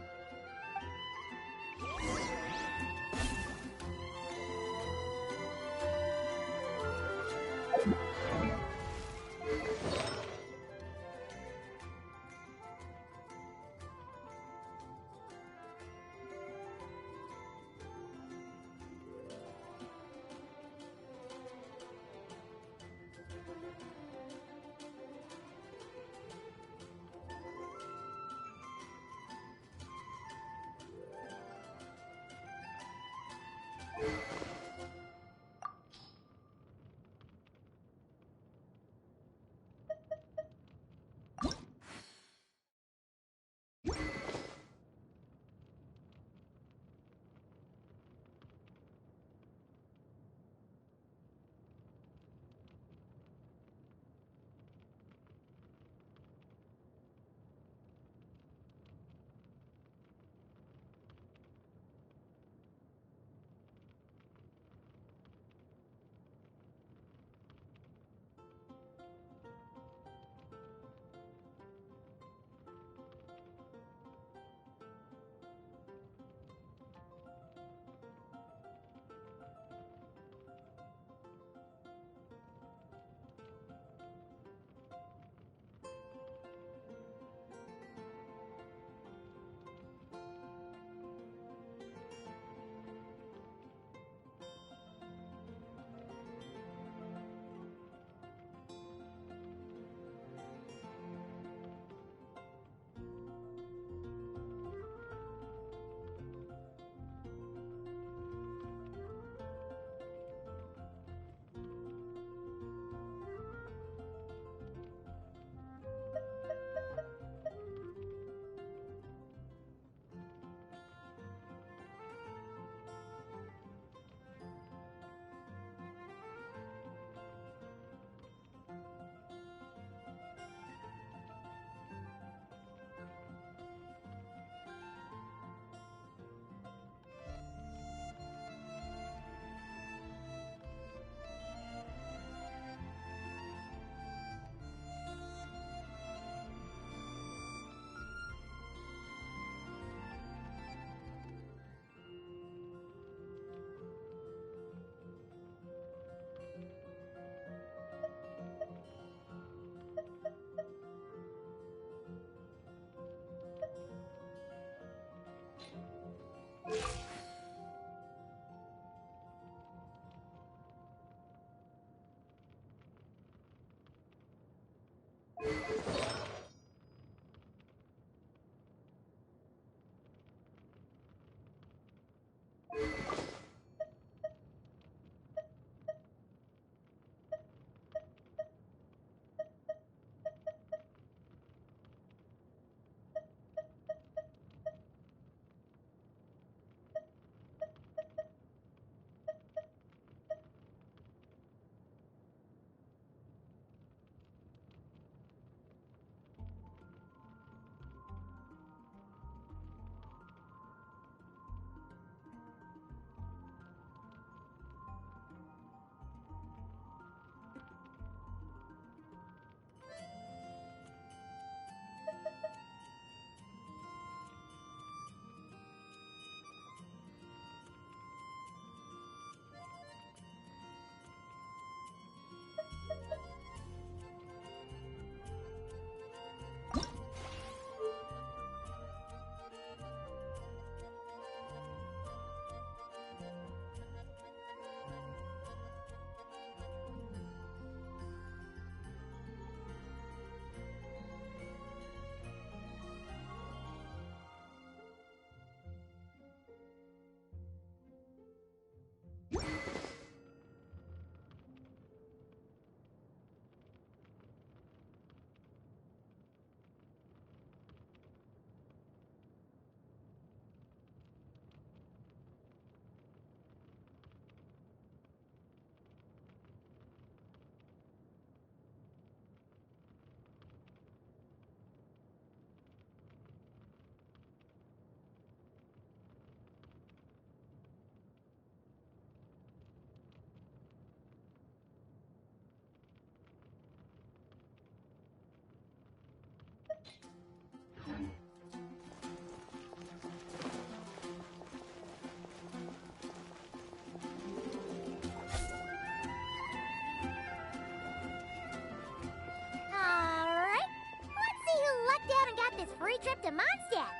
Alright, let's see who lucked out and got this free trip to Mondstadt.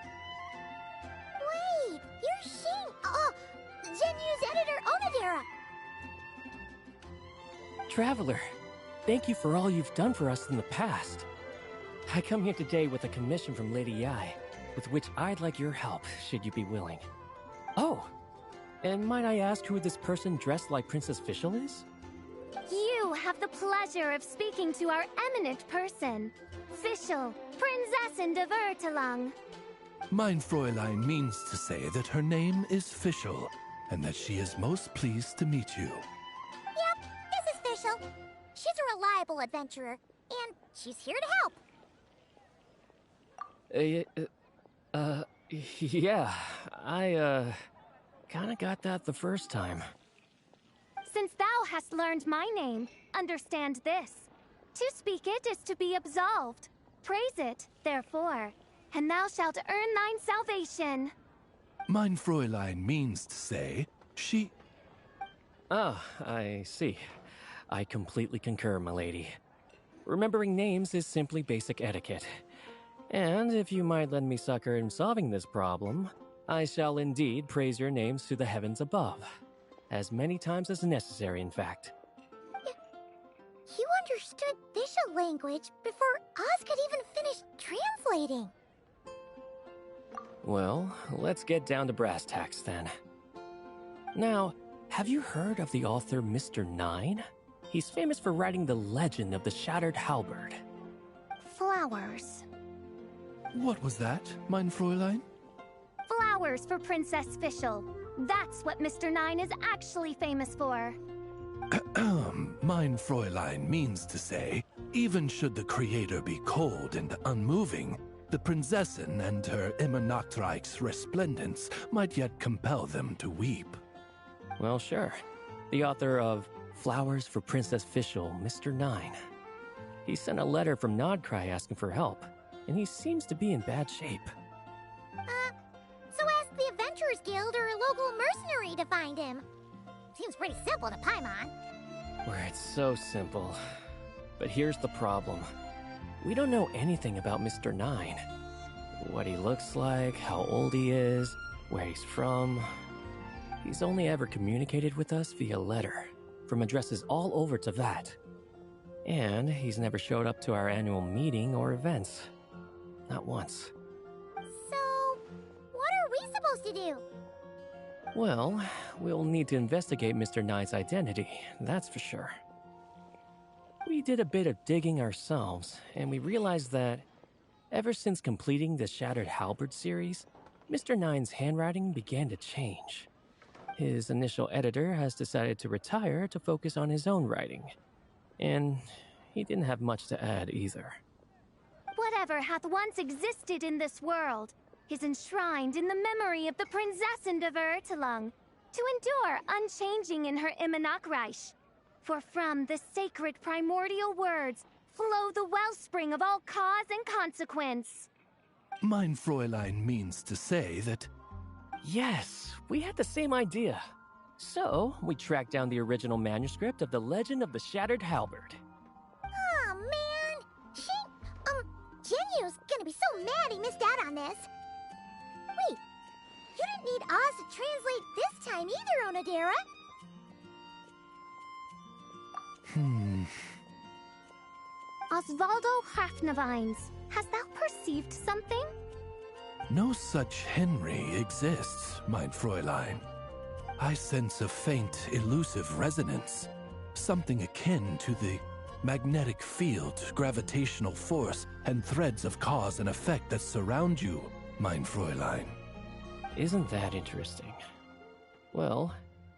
Wait, you're Shing. Oh, GeekYoshii editor Onodera. Traveler, thank you for all you've done for us in the past. I come here today with a commission from Lady Yae, with which I'd like your help, should you be willing. Oh, and might I ask who this person dressed like Princess Fischl is? You have the pleasure of speaking to our eminent person, Fischl, Prinzessin de Vertelung. Mein Fräulein means to say that her name is Fischl, and that she is most pleased to meet you. Yep, this is Fischl. She's a reliable adventurer, and she's here to help. Yeah, I, kinda got that the first time. Since thou hast learned my name, understand this. To speak it is to be absolved. Praise it, therefore, and thou shalt earn thine salvation. Mein Fräulein means to say she... Ah, I see. I completely concur, milady. Remembering names is simply basic etiquette. And if you might lend me succor in solving this problem, I shall indeed praise your names to the heavens above. As many times as necessary, in fact. You understood Fischl language before Oz could even finish translating. Well, let's get down to brass tacks then. Now, have you heard of the author Mr. Nine? He's famous for writing the legend of the Shattered Halberd. Flowers. What was that, mein Fräulein? Flowers for Princess Fischl. That's what Mr. Nine is actually famous for. Mein Fräulein means to say, even should the creator be cold and unmoving, the Prinzessin and her immer Nachtreich's resplendence might yet compel them to weep. Well, sure. The author of Flowers for Princess Fischl, Mr. Nine. He sent a letter from Nodcry asking for help, and he seems to be in bad shape. So ask the Adventurers Guild or a local mercenary to find him. Seems pretty simple to Paimon. Where it's so simple. But here's the problem. We don't know anything about Mr. Nine. What he looks like, how old he is, where he's from. He's only ever communicated with us via letter, from addresses all over to that. And he's never showed up to our annual meeting or events. Not once. So, what are we supposed to do? Well, we'll need to investigate Mr. Nine's identity, that's for sure. We did a bit of digging ourselves, and we realized that ever since completing the Shattered Halberd series, Mr. Nine's handwriting began to change. His initial editor has decided to retire to focus on his own writing, and he didn't have much to add either. Whatever hath once existed in this world is enshrined in the memory of the Prinzessin de Vertelung, to endure unchanging in her immer Nachtreich. For from the sacred primordial words flow the wellspring of all cause and consequence. Mein Fräulein means to say that... Yes, we had the same idea. So, we tracked down the original manuscript of the Legend of the Shattered Halberd. Oh man! GeekYoshie's gonna be so mad he missed out on this. Wait, you didn't need Oz to translate this time either, Onodera. Osvaldo Hafnavines, hast thou perceived something? No such Henry exists, mein Fräulein. I sense a faint, elusive resonance. Something akin to the magnetic field, gravitational force, and threads of cause and effect that surround you, mein Fräulein. Isn't that interesting? Well,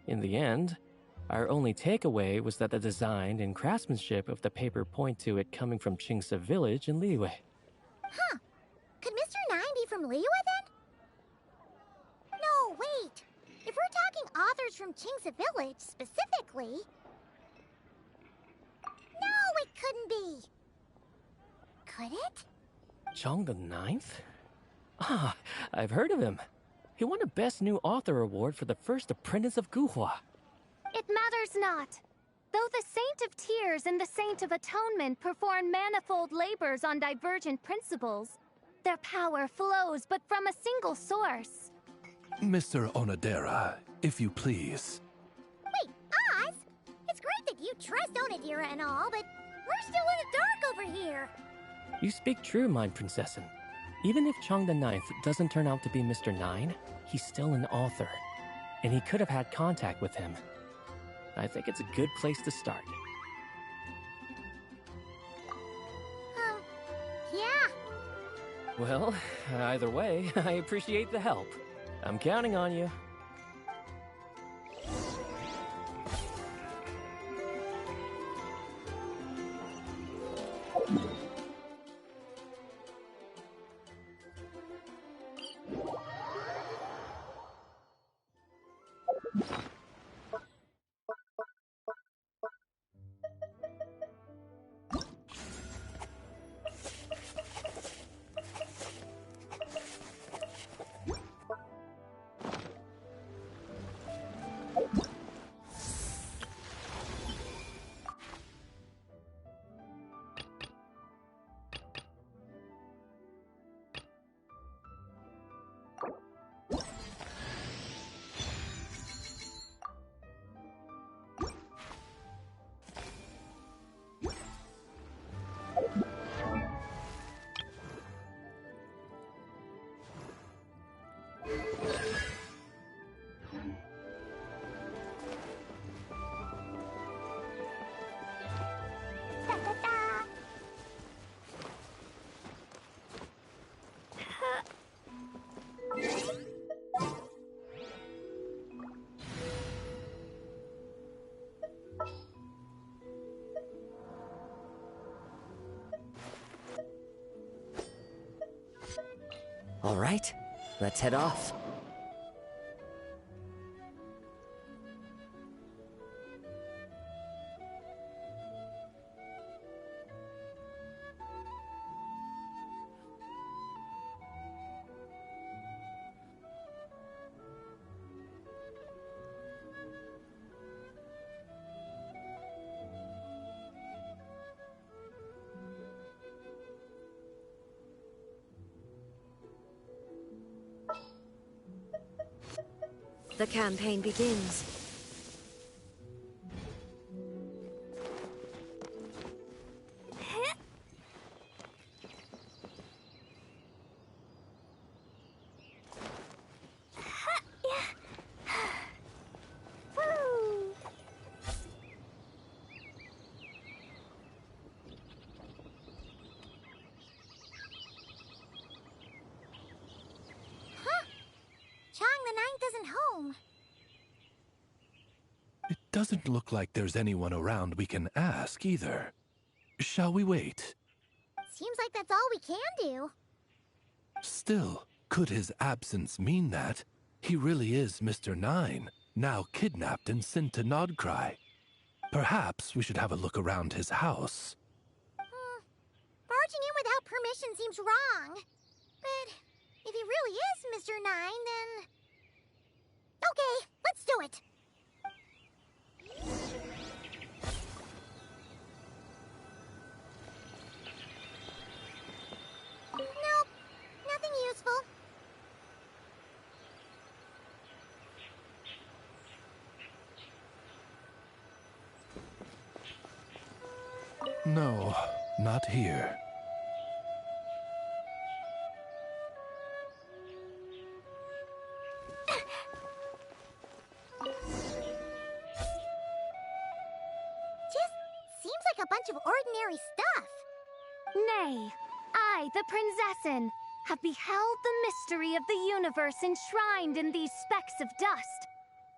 in the end, our only takeaway was that the design and craftsmanship of the paper point to it coming from Qingce village in Liyue. Huh. Could Mr. Nine be from Liyue then? No, wait. If we're talking authors from Qingce village specifically... No, it couldn't be. Could it? Chang the Ninth? Ah, I've heard of him. He won a Best New Author award for the first apprentice of Guhua. It matters not. Though the Saint of Tears and the Saint of Atonement perform manifold labors on divergent principles, their power flows but from a single source. Mr. Onodera, if you please. Wait, Oz? It's great that you trust Onodera and all, but we're still in the dark over here. You speak true, mein Prinzessin. Even if Chang the Ninth doesn't turn out to be Mr. Nine, he's still an author. And he could have had contact with him. I think it's a good place to start. Yeah. Well, either way, I appreciate the help. I'm counting on you. All right, let's head off. The campaign begins. Doesn't look like there's anyone around we can ask either. Shall we wait? Seems like that's all we can do. Still, could his absence mean that he really is Mr. Nine, now kidnapped and sent to Nodcry? Perhaps we should have a look around his house. Barging in without permission seems wrong. But if he really is Mr. Nine, then... Okay, let's do it. Nope, nothing useful. No, not here. like a bunch of ordinary stuff. Nay, I, the Prinzessin, have beheld the mystery of the universe enshrined in these specks of dust.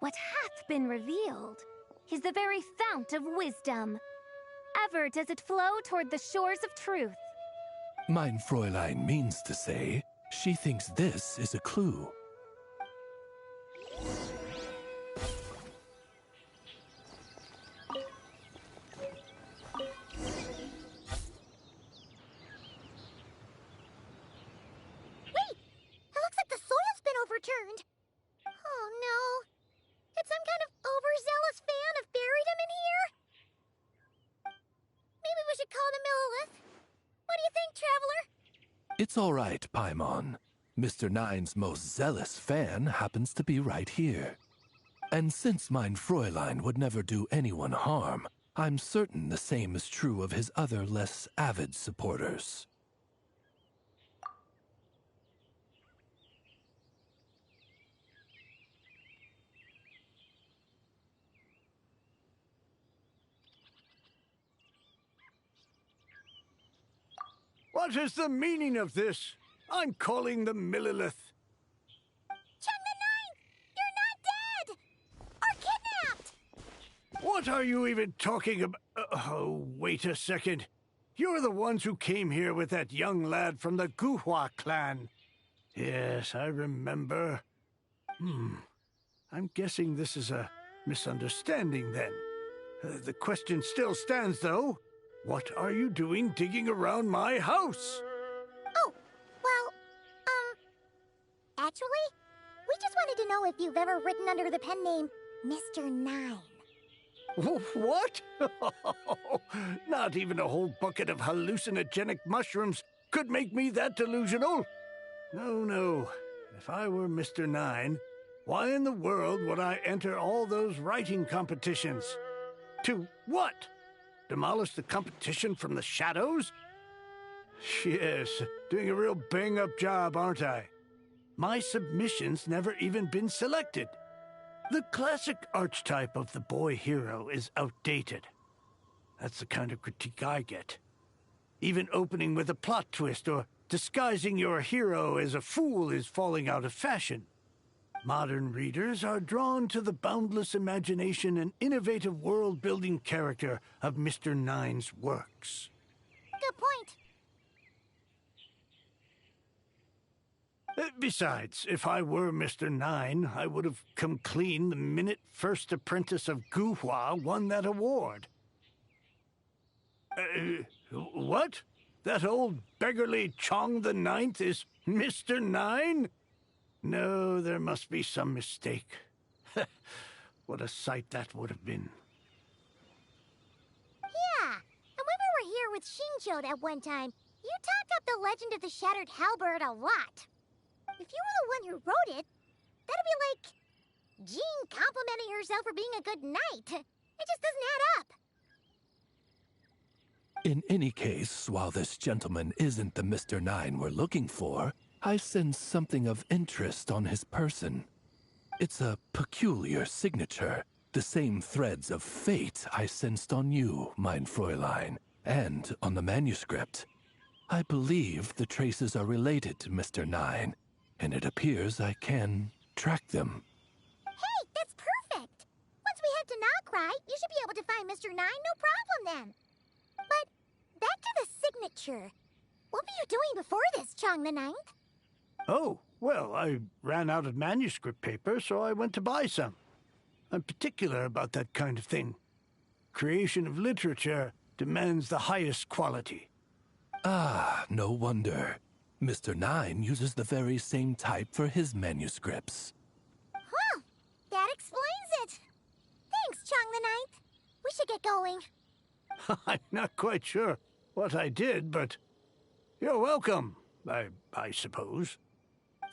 What hath been revealed is the very fount of wisdom. Ever does it flow toward the shores of truth. Mein Fräulein means to say, she thinks this is a clue. Overturned. Oh no. Did some kind of overzealous fan have buried him in here? Maybe we should call him Millilith. What do you think, Traveler? It's all right, Paimon. Mr. Nine's most zealous fan happens to be right here. And since mein Fräulein would never do anyone harm, I'm certain the same is true of his other less avid supporters. What is the meaning of this? I'm calling the Millilith. Chung the Ninth! You're not dead! Or kidnapped! What are you even talking about? Oh, wait a second. You're the ones who came here with that young lad from the Guhua clan. Yes, I remember. I'm guessing this is a misunderstanding then. The question still stands, though. What are you doing digging around my house? Oh, well, actually, we just wanted to know if you've ever written under the pen name Mr. Nine. What? Not even a whole bucket of hallucinogenic mushrooms could make me that delusional. No. If I were Mr. Nine, why in the world would I enter all those writing competitions? To what? Demolish the competition from the shadows? Yes, doing a real bang-up job, aren't I? My submission's never even been selected. The classic archetype of the boy hero is outdated. That's the kind of critique I get. Even opening with a plot twist or disguising your hero as a fool is falling out of fashion. Modern readers are drawn to the boundless imagination and innovative world-building character of Mr. Nine's works. Good point. Besides, if I were Mr. Nine, I would have come clean the minute First Apprentice of Guhua won that award. What? That old beggarly Chong the Ninth is Mr. Nine? No, there must be some mistake. What a sight that would have been. Yeah, and when we were here with Xingqiu at one time, you talked up the legend of the Shattered Halberd a lot. If you were the one who wrote it, that'd be like Jean complimenting herself for being a good knight. It just doesn't add up. In any case, while this gentleman isn't the Mr. Nine we're looking for, I sense something of interest on his person. It's a peculiar signature, the same threads of fate I sensed on you, mein Fräulein, and on the manuscript. I believe the traces are related to Mr. Nine, and it appears I can track them. Hey, that's perfect! Once we head to Nokrai, you should be able to find Mr. Nine, no problem then. But back to the signature. What were you doing before this, Chong the Ninth? Oh, well, I ran out of manuscript paper, so I went to buy some. I'm particular about that kind of thing. Creation of literature demands the highest quality. Ah, no wonder. Mr. Nine uses the very same type for his manuscripts. Well, that explains it. Thanks, Chong the Ninth. We should get going. I'm not quite sure what I did, but you're welcome, I suppose.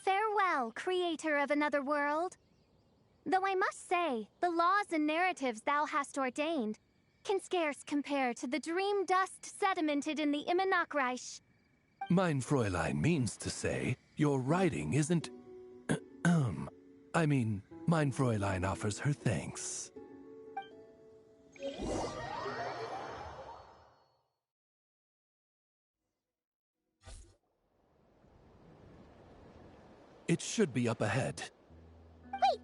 Farewell, creator of another world. Though I must say, the laws and narratives thou hast ordained can scarce compare to the dream dust sedimented in the Immenachreich. Mein Fräulein means to say, your writing isn't... I mean, mein Fräulein offers her thanks. It should be up ahead. Wait,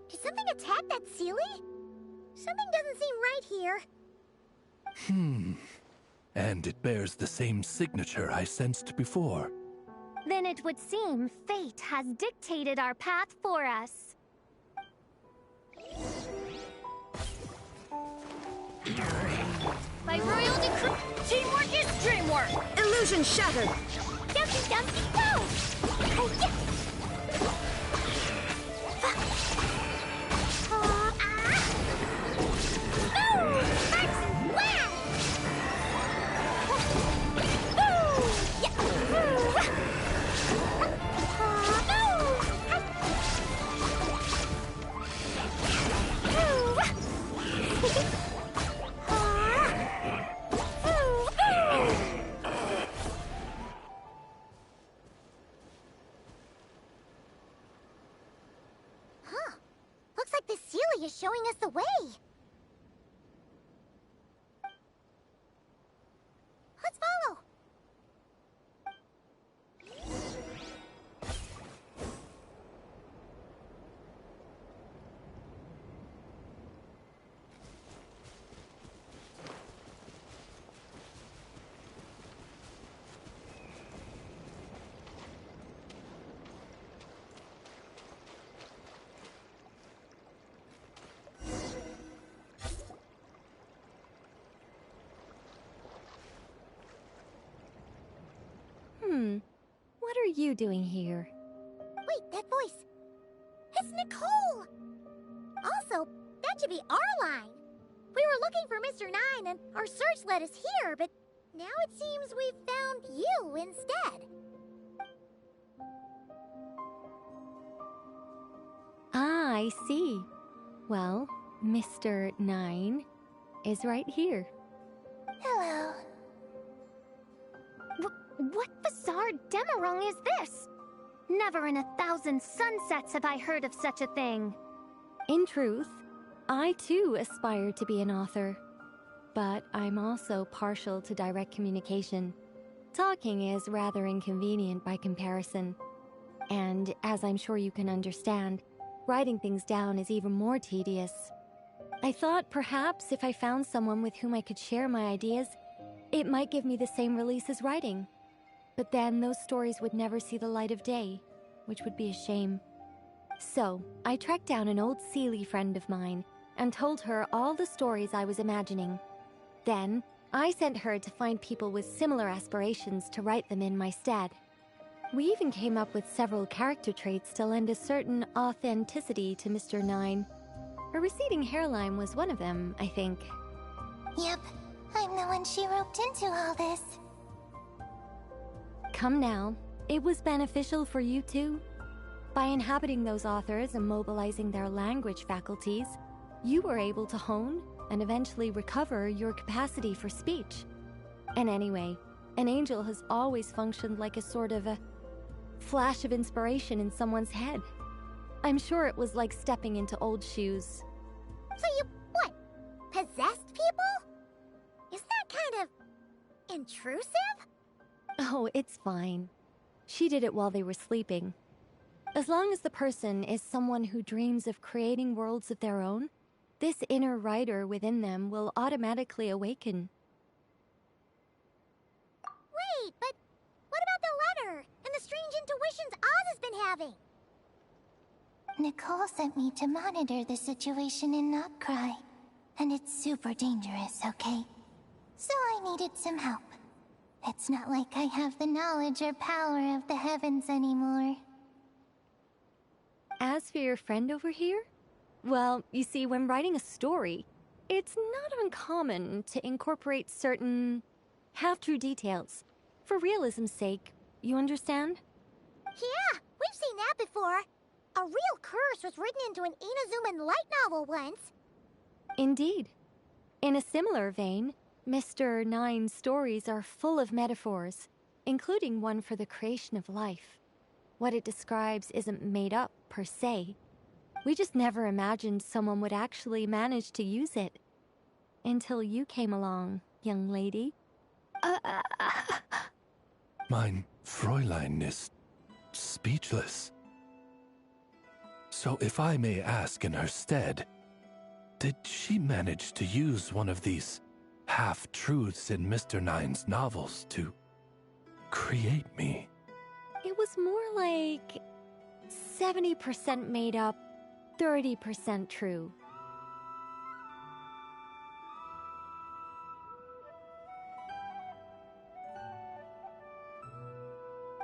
did something attack that Seelie? Something doesn't seem right here. And it bears the same signature I sensed before. Then it would seem fate has dictated our path for us. By royal decree, teamwork is dreamwork! Illusion shattered! Dumpty dumpty go! Oh yes! Looks like the Seelie is showing us the way. Let's follow. What are you doing here? Wait, that voice. It's Nicole! Also, that should be our line. We were looking for Mr. Nine and our search led us here, but now it seems we've found you instead. Ah, I see. Well, Mr. Nine is right here. Hello. What bizarre Demerung is this? Never in 1,000 sunsets have I heard of such a thing. In truth, I too aspire to be an author. But I'm also partial to direct communication. Talking is rather inconvenient by comparison. And as I'm sure you can understand, writing things down is even more tedious. I thought perhaps if I found someone with whom I could share my ideas, it might give me the same release as writing. But then those stories would never see the light of day, which would be a shame. So, I tracked down an old Seelie friend of mine and told her all the stories I was imagining. Then, I sent her to find people with similar aspirations to write them in my stead. We even came up with several character traits to lend a certain authenticity to Mr. Nine. A receding hairline was one of them, I think. Yep, I'm the one she roped into all this. Come now, it was beneficial for you too. By inhabiting those authors and mobilizing their language faculties, you were able to hone and eventually recover your capacity for speech. And anyway, an angel has always functioned like a sort of a flash of inspiration in someone's head. I'm sure it was like stepping into old shoes. So you, what, possessed people? Is that kind of intrusive? Oh, it's fine. She did it while they were sleeping. As long as the person is someone who dreams of creating worlds of their own, this inner writer within them will automatically awaken. Wait, but what about the letter and the strange intuitions Oz has been having? Nicole sent me to monitor the situation and not cry. And it's super dangerous, okay? So I needed some help. It's not like I have the knowledge or power of the heavens anymore. As for your friend over here? Well, you see, when writing a story, it's not uncommon to incorporate certain half-true details. For realism's sake, you understand? Yeah, we've seen that before. A real curse was written into an Inazuman light novel once. Indeed. In a similar vein, Mr. Nine's stories are full of metaphors, including one for the creation of life. What it describes isn't made up, per se. We just never imagined someone would actually manage to use it. Until you came along, young lady. Mein Fräulein is speechless. So if I may ask in her stead, did she manage to use one of these half-truths in Mr. Nine's novels to create me? It was more like 70% made up, 30% true.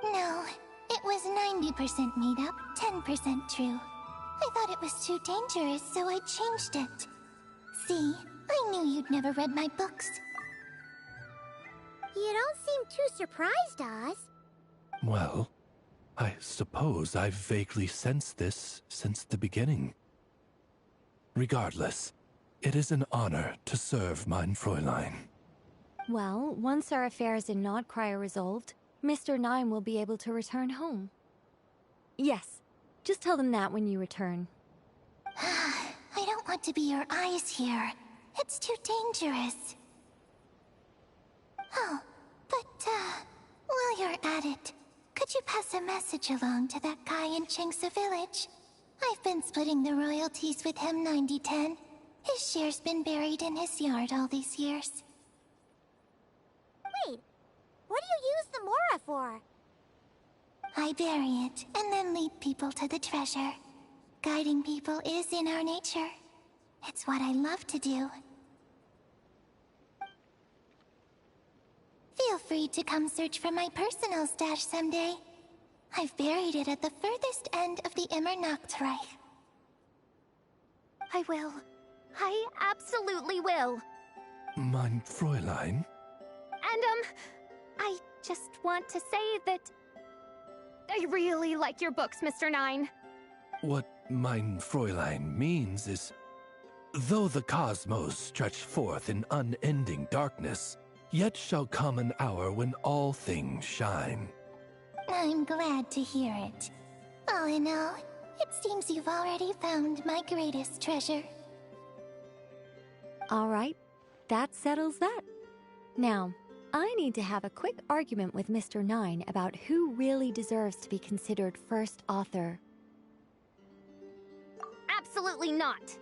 No, it was 90% made up, 10% true. I thought it was too dangerous, so I changed it. See, I knew you'd never read my books. You don't seem too surprised, Oz. Well, I suppose I've vaguely sensed this since the beginning. Regardless, it is an honor to serve mein Fräulein. Well, once our affairs in Nodcry are resolved, Mr. Nine will be able to return home. Yes, just tell them that when you return. I don't want to be your eyes here. It's too dangerous. Oh, but, while you're at it, could you pass a message along to that guy in Chengsa village? I've been splitting the royalties with him 90-10. His share's been buried in his yard all these years. Wait, what do you use the Mora for? I bury it, and then lead people to the treasure. Guiding people is in our nature. It's what I love to do. Feel free to come search for my personal stash someday. I've buried it at the furthest end of the Immernachtreich. I will. I absolutely will. Mein Fräulein? And, I just want to say that I really like your books, Mr. Nine. What mein Fräulein means is, though the cosmos stretch forth in unending darkness, yet shall come an hour when all things shine. I'm glad to hear it. All in all, it seems you've already found my greatest treasure. All right, that settles that. Now, I need to have a quick argument with Mr. Nine about who really deserves to be considered first author. Absolutely not.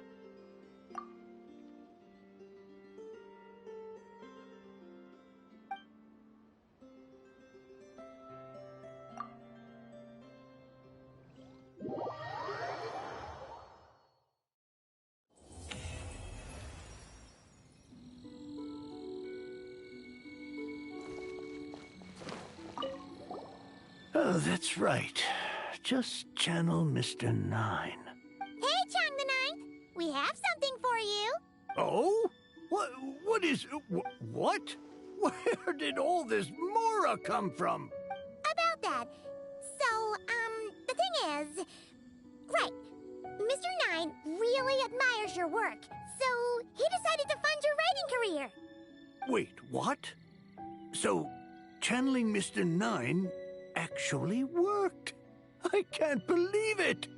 Oh, that's right. Just channel Mr. Nine. Hey, Chang the Ninth! We have something for you! Oh? What is... what? Where did all this Mora come from? About that. So, the thing is... Right. Mr. Nine really admires your work, so he decided to fund your writing career. Wait, what? So, channeling Mr. Nine actually worked. I can't believe it.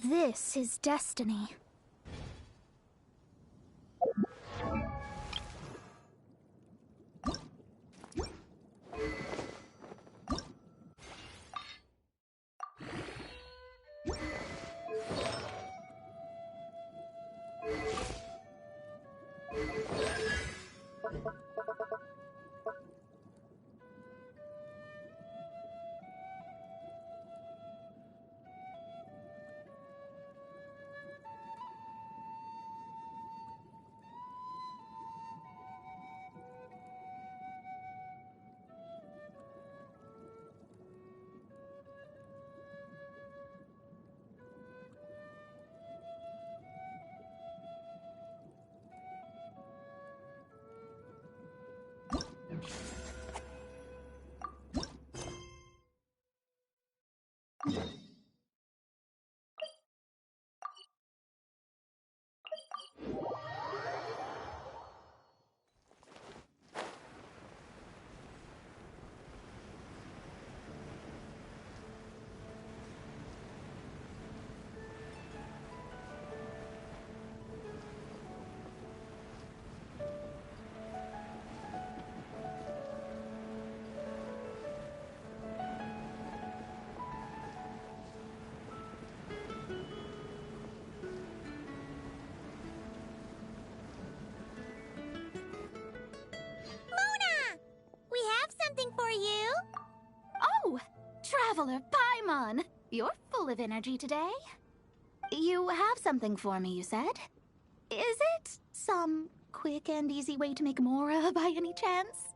This is destiny. For you? Oh, Traveler Paimon! You're full of energy today. You have something for me, you said? Is it some quick and easy way to make Mora by any chance?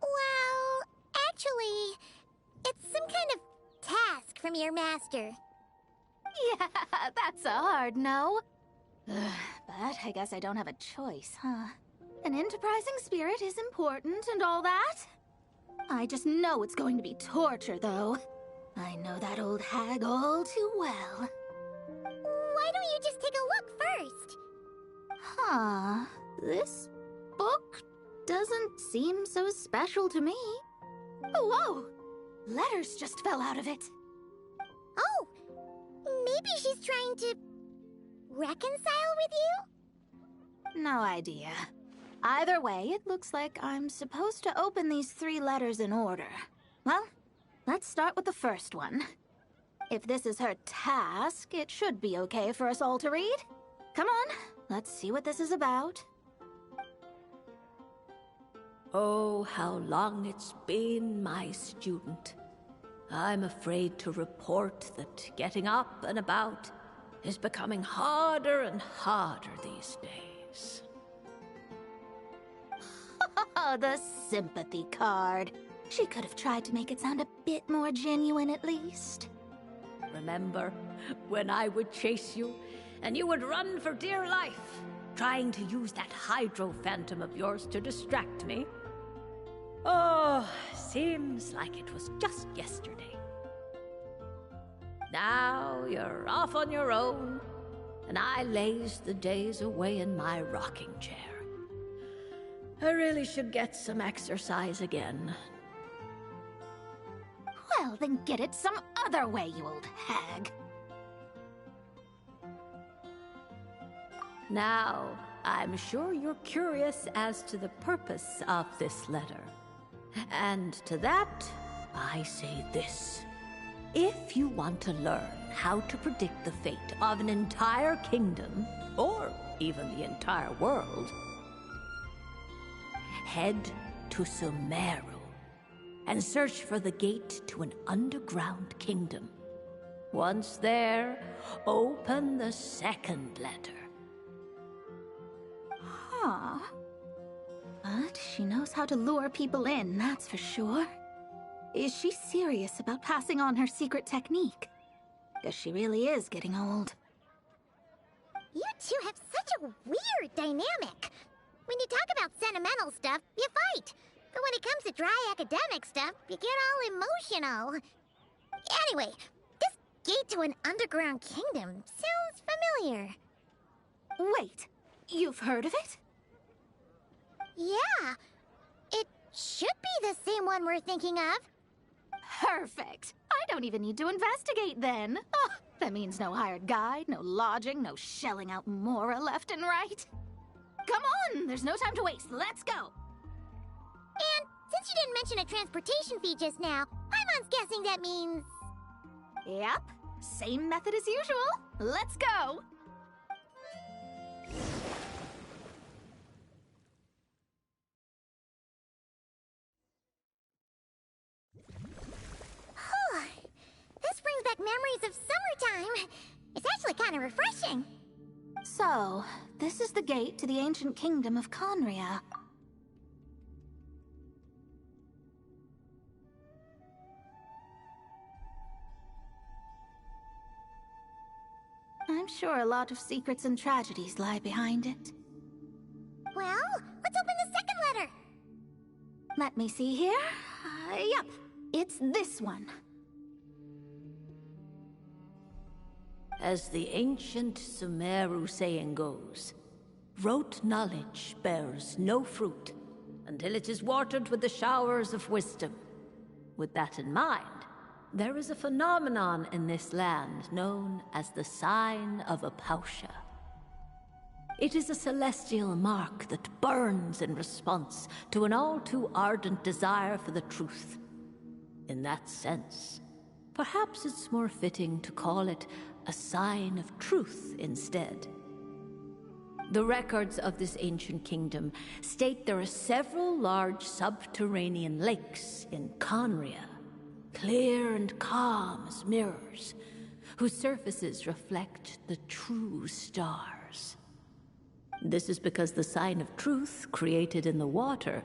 Well, actually, it's some kind of task from your master. Yeah, that's a hard no. But I guess I don't have a choice, huh? An enterprising spirit is important and all that. I just know it's going to be torture, though. I know that old hag all too well. Why don't you just take a look first? Huh. This book doesn't seem so special to me. Oh, whoa! Letters just fell out of it. Oh! Maybe she's trying to reconcile with you? No idea. Either way, it looks like I'm supposed to open these 3 letters in order. Well, let's start with the first one. If this is her task, it should be okay for us all to read. Come on, let's see what this is about. Oh, how long it's been, my student. I'm afraid to report that getting up and about is becoming harder and harder these days. Oh, the sympathy card. She could have tried to make it sound a bit more genuine at least. Remember when I would chase you and you would run for dear life, trying to use that hydro phantom of yours to distract me? Oh, seems like it was just yesterday. Now you're off on your own, and I laze the days away in my rocking chair. I really should get some exercise again. Well, then get it some other way, you old hag. Now, I'm sure you're curious as to the purpose of this letter. And to that, I say this. If you want to learn how to predict the fate of an entire kingdom, or even the entire world, head to Sumeru and search for the gate to an underground kingdom. Once there, open the second letter. Huh. But she knows how to lure people in, that's for sure. Is she serious about passing on her secret technique? Guess she really is getting old. You two have such a weird dynamic. When you talk about sentimental stuff, you fight. But when it comes to dry academic stuff, you get all emotional. Anyway, this gate to an underground kingdom sounds familiar. Wait, you've heard of it? Yeah. It should be the same one we're thinking of. Perfect. I don't even need to investigate then. Oh, that means no hired guide, no lodging, no shelling out Mora left and right. Come on, there's no time to waste. Let's go. And since you didn't mention a transportation fee just now, Paimon's guessing that means... Yep, same method as usual. Let's go. This brings back memories of summertime. It's actually kind of refreshing. So, this is the gate to the ancient kingdom of Conria. I'm sure a lot of secrets and tragedies lie behind it. Well, let's open the second letter. Let me see here. Yep, it's this one. As the ancient Sumeru saying goes, rote knowledge bears no fruit until it is watered with the showers of wisdom. With that in mind, there is a phenomenon in this land known as the Sign of Apausha. It is a celestial mark that burns in response to an all-too ardent desire for the truth. In that sense, perhaps it's more fitting to call it a sign of truth instead. The records of this ancient kingdom state there are several large subterranean lakes in Conria, clear and calm as mirrors, whose surfaces reflect the true stars. This is because the sign of truth created in the water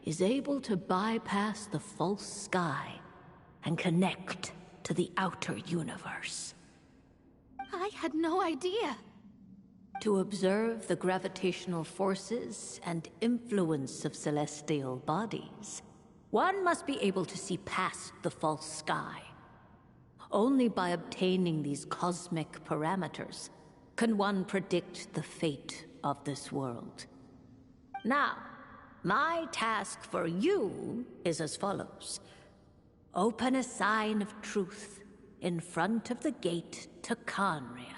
is able to bypass the false sky and connect to the outer universe. I had no idea. To observe the gravitational forces and influence of celestial bodies, one must be able to see past the false sky. Only by obtaining these cosmic parameters can one predict the fate of this world. Now, my task for you is as follows. Open a sign of truth in front of the gate to Conria.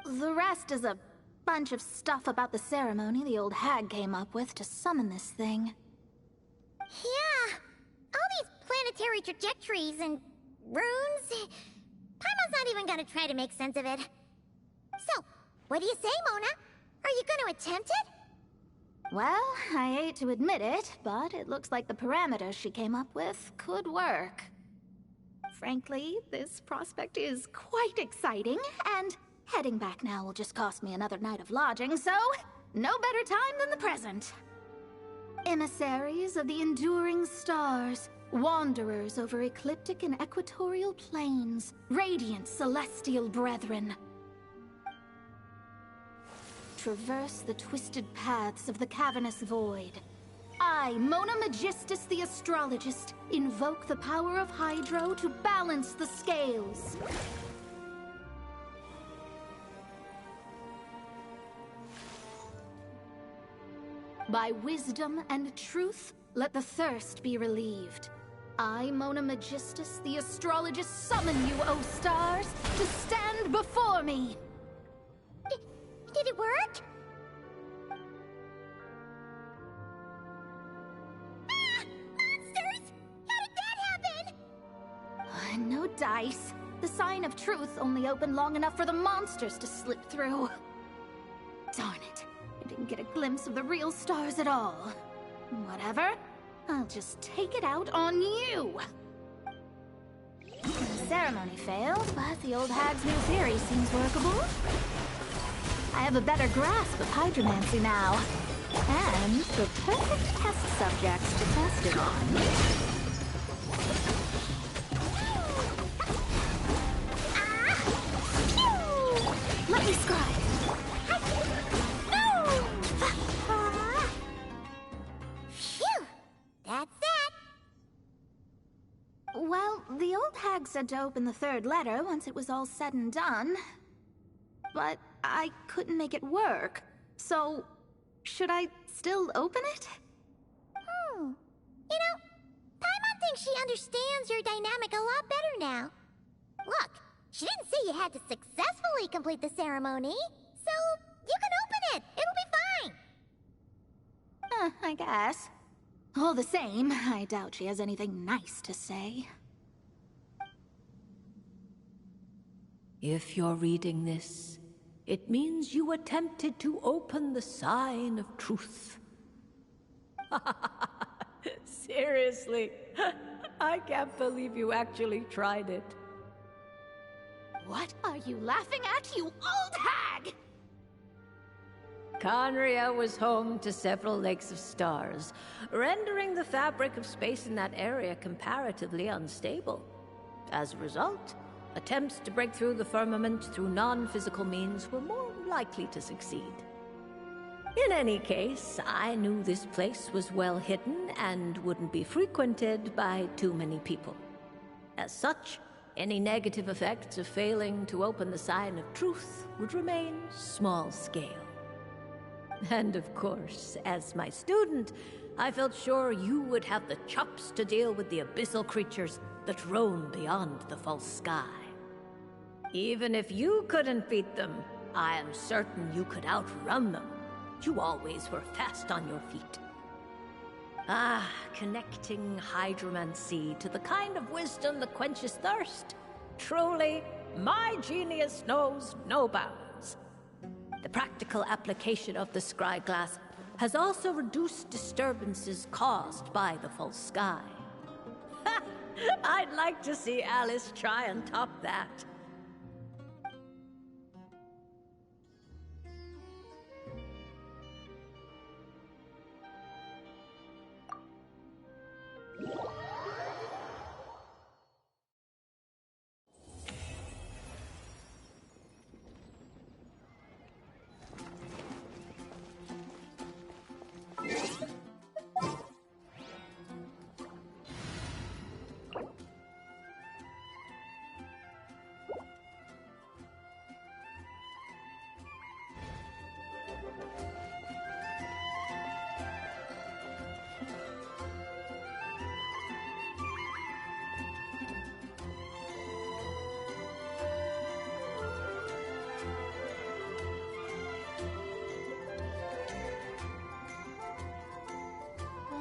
The rest is a bunch of stuff about the ceremony the old hag came up with to summon this thing. Yeah, all these planetary trajectories and runes. Paimon's not even gonna try to make sense of it. So, what do you say, Mona? Are you gonna attempt it? Well, I hate to admit it, but it looks like the parameters she came up with could work. Frankly, this prospect is quite exciting, and heading back now will just cost me another night of lodging, so no better time than the present. Emissaries of the enduring stars, wanderers over ecliptic and equatorial plains, radiant celestial brethren. Traverse the twisted paths of the cavernous void. I, Mona Magistus the Astrologist, invoke the power of Hydro to balance the scales. By wisdom and truth, let the thirst be relieved. I, Mona Magistus the Astrologist, summon you, O stars, to stand before me! Did it work? Monsters! How did that happen? No dice. The sign of truth only opened long enough for the monsters to slip through. Darn it. I didn't get a glimpse of the real stars at all. Whatever. I'll just take it out on you. The ceremony failed, but the old hag's new theory seems workable. I have a better grasp of hydromancy now. And the perfect test subjects to test it on. Let me scribe. Phew! That's that. Well, the old hag said to open the third letter once it was all said and done. But I couldn't make it work. So, should I still open it? You know, Paimon think she understands your dynamic a lot better now. Look, she didn't say you had to successfully complete the ceremony, so you can open it. It'll be fine. I guess. All the same, I doubt she has anything nice to say. If you're reading this, it means you attempted to open the sign of truth. Seriously, I can't believe you actually tried it. What are you laughing at, you old hag? Conria was home to several lakes of stars, rendering the fabric of space in that area comparatively unstable. As a result, attempts to break through the firmament through non-physical means were more likely to succeed. In any case, I knew this place was well hidden and wouldn't be frequented by too many people. As such, any negative effects of failing to open the sign of truth would remain small scale. And of course, as my student, I felt sure you would have the chops to deal with the abyssal creatures that roam beyond the false sky. Even if you couldn't beat them, I am certain you could outrun them. You always were fast on your feet. Ah, connecting hydromancy to the kind of wisdom that quenches thirst. Truly, my genius knows no bounds. The practical application of the scry glass has also reduced disturbances caused by the false sky. I'd like to see Alice try and top that.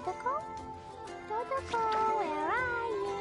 Dodoko? Dodoko, where are you?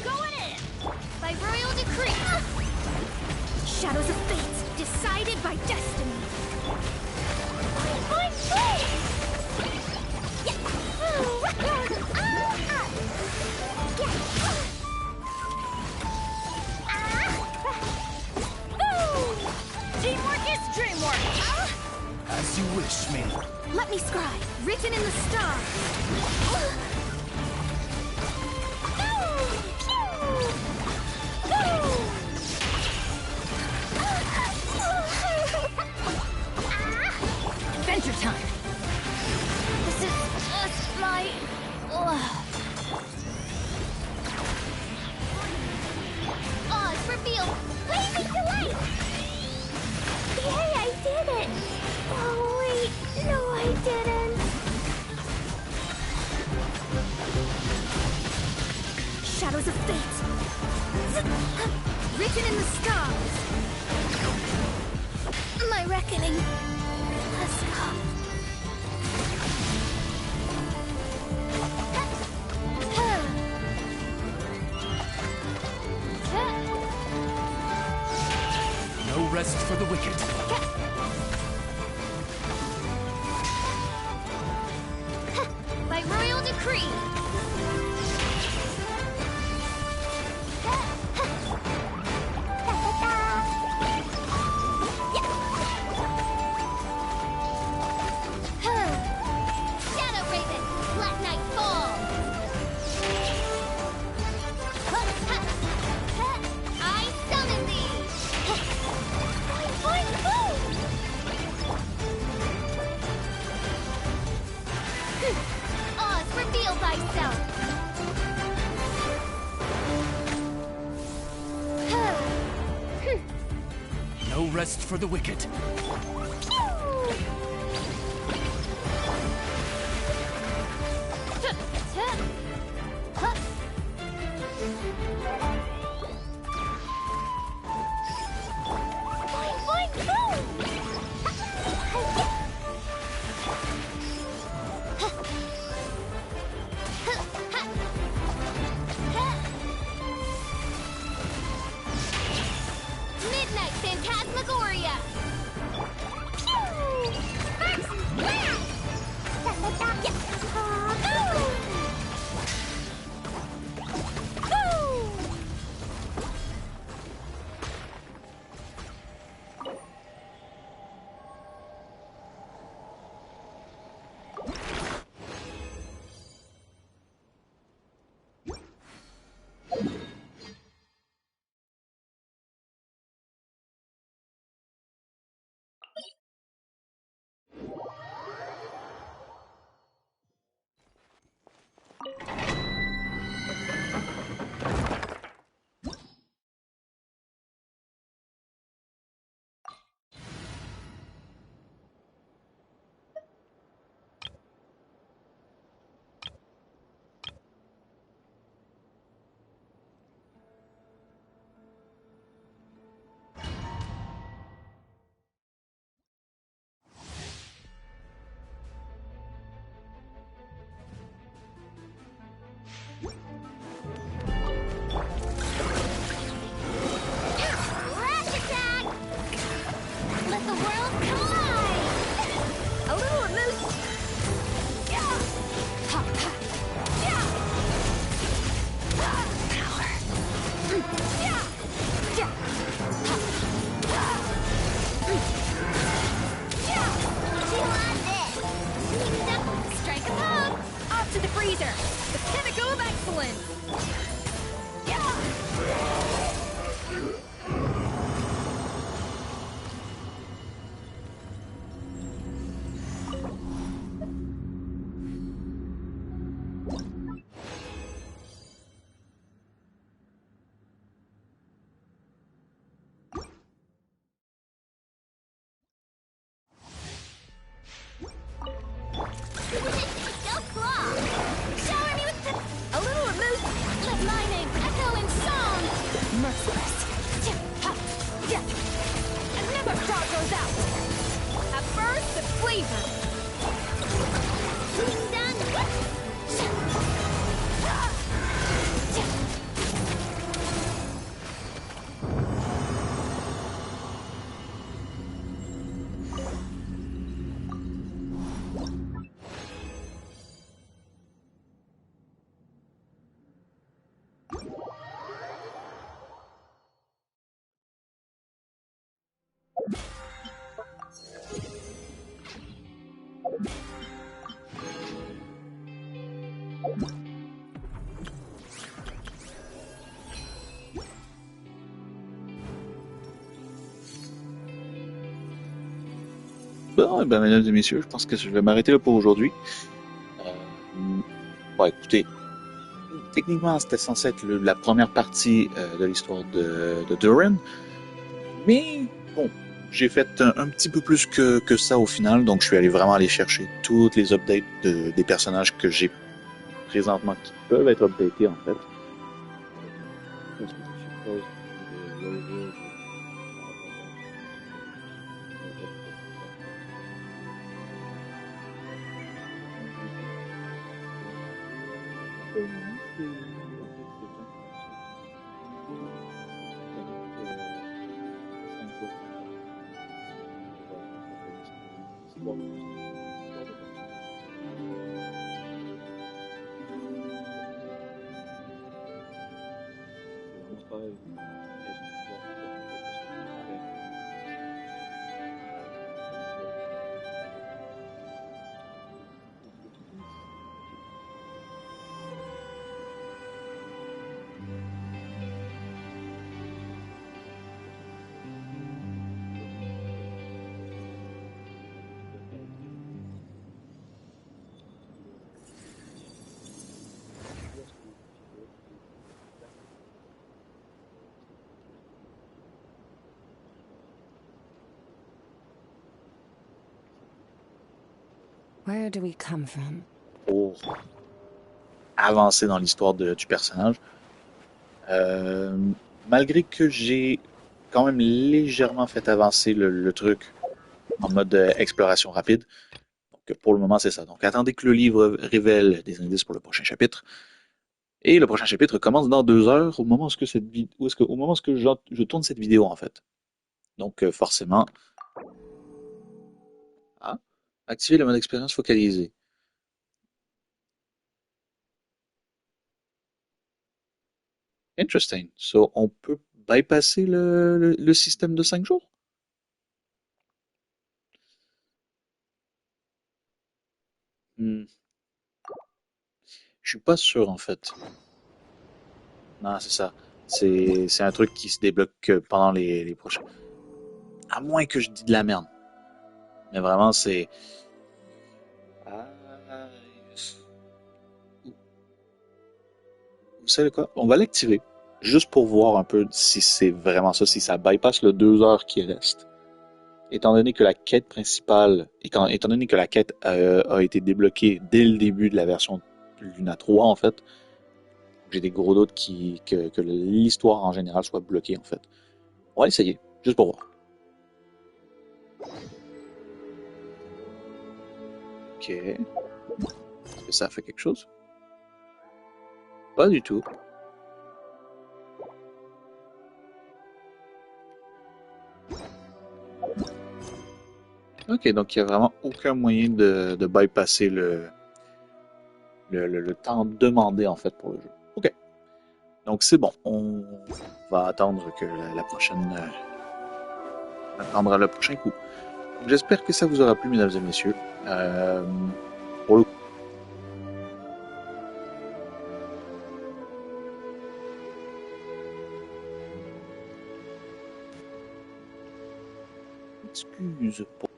Going in! By royal decree! Shadows of fate, decided by destiny! I'm free! Teamwork is dreamwork! As you wish, me. Let me scribe, written in the stars. Adventure time! This is just my... Oz, reveal! Blazing delight! Yay, I did it! Oh, wait. No, I didn't. Shadows of fate. Written in the stars. My reckoning. Let's go. No rest for the wicked. By royal decree. Shadow Raven, let night fall. I summon thee. Oz, reveal thyself. No rest for the wicked. Midnight Phantasmagoria! First blast! Weaver. Bon, ben, mesdames et messieurs, je pense que je vais m'arrêter là pour aujourd'hui. Bon, écoutez, techniquement, c'était censé être la première partie de l'histoire de Duran, mais bon, j'ai fait un petit peu plus que ça au final, donc je suis allé vraiment aller chercher toutes les updates des personnages que j'ai présentement qui peuvent être updatés en fait. Where do we come from? Pour avancer dans l'histoire du personnage. Malgré que j'ai quand même légèrement fait avancer le truc en mode exploration rapide. Donc pour le moment, c'est ça. Donc attendez que le livre révèle des indices pour le prochain chapitre. Et le prochain chapitre commence dans 2 heures, au moment où, au moment où je tourne cette vidéo, en fait. Donc forcément... Ah, activer le mode expérience focalisée. Interesting. So, on peut bypasser le système de 5 jours? Hmm. Je suis pas sûr, en fait. Non, c'est ça. C'est un truc qui se débloque pendant les prochains. À moins que je dise de la merde. Mais vraiment, c'est... Ah, vous savez quoi? On va l'activer. Juste pour voir un peu si c'est vraiment ça, si ça bypass le 2 heures qui reste. Étant donné que la quête principale, étant donné que la quête a été débloquée dès le début de la version Luna 3, en fait, j'ai des gros doutes que l'histoire en général soit bloquée, en fait. On va essayer, juste pour voir. Ok. Est-ce que ça fait quelque chose? Pas du tout. Ok, donc il n'y a vraiment aucun moyen de bypasser le temps demandé, en fait, pour le jeu. Ok. Donc c'est bon, on va attendre que la prochaine... attendre le prochain coup. J'espère que ça vous aura plu, mesdames et messieurs. Pour le excuse pour...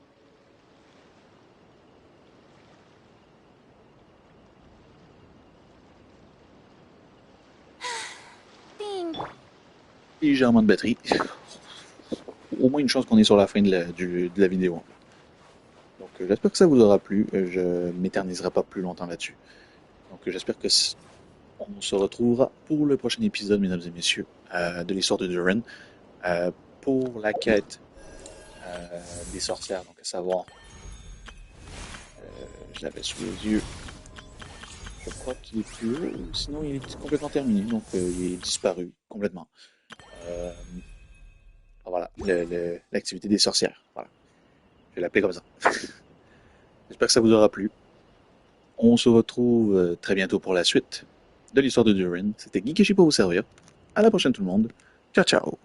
légèrement de batterie. Au moins une chance qu'on est sur la fin de la vidéo. Donc j'espère que ça vous aura plu. Je m'éterniserai pas plus longtemps là-dessus. Donc j'espère que on se retrouvera pour le prochain épisode, mesdames et messieurs, de l'histoire de Duran, pour la quête des sorcières, donc à savoir Je l'avais sous les yeux. Je crois qu'il est plus haut, ou sinon il est complètement terminé, donc il est disparu complètement. Voilà, l'activité des sorcières. Voilà. Je vais l'appeler comme ça. J'espère que ça vous aura plu. On se retrouve très bientôt pour la suite de l'histoire de Durin. C'était GeekYoshii pour vous servir. À la prochaine tout le monde. Ciao ciao.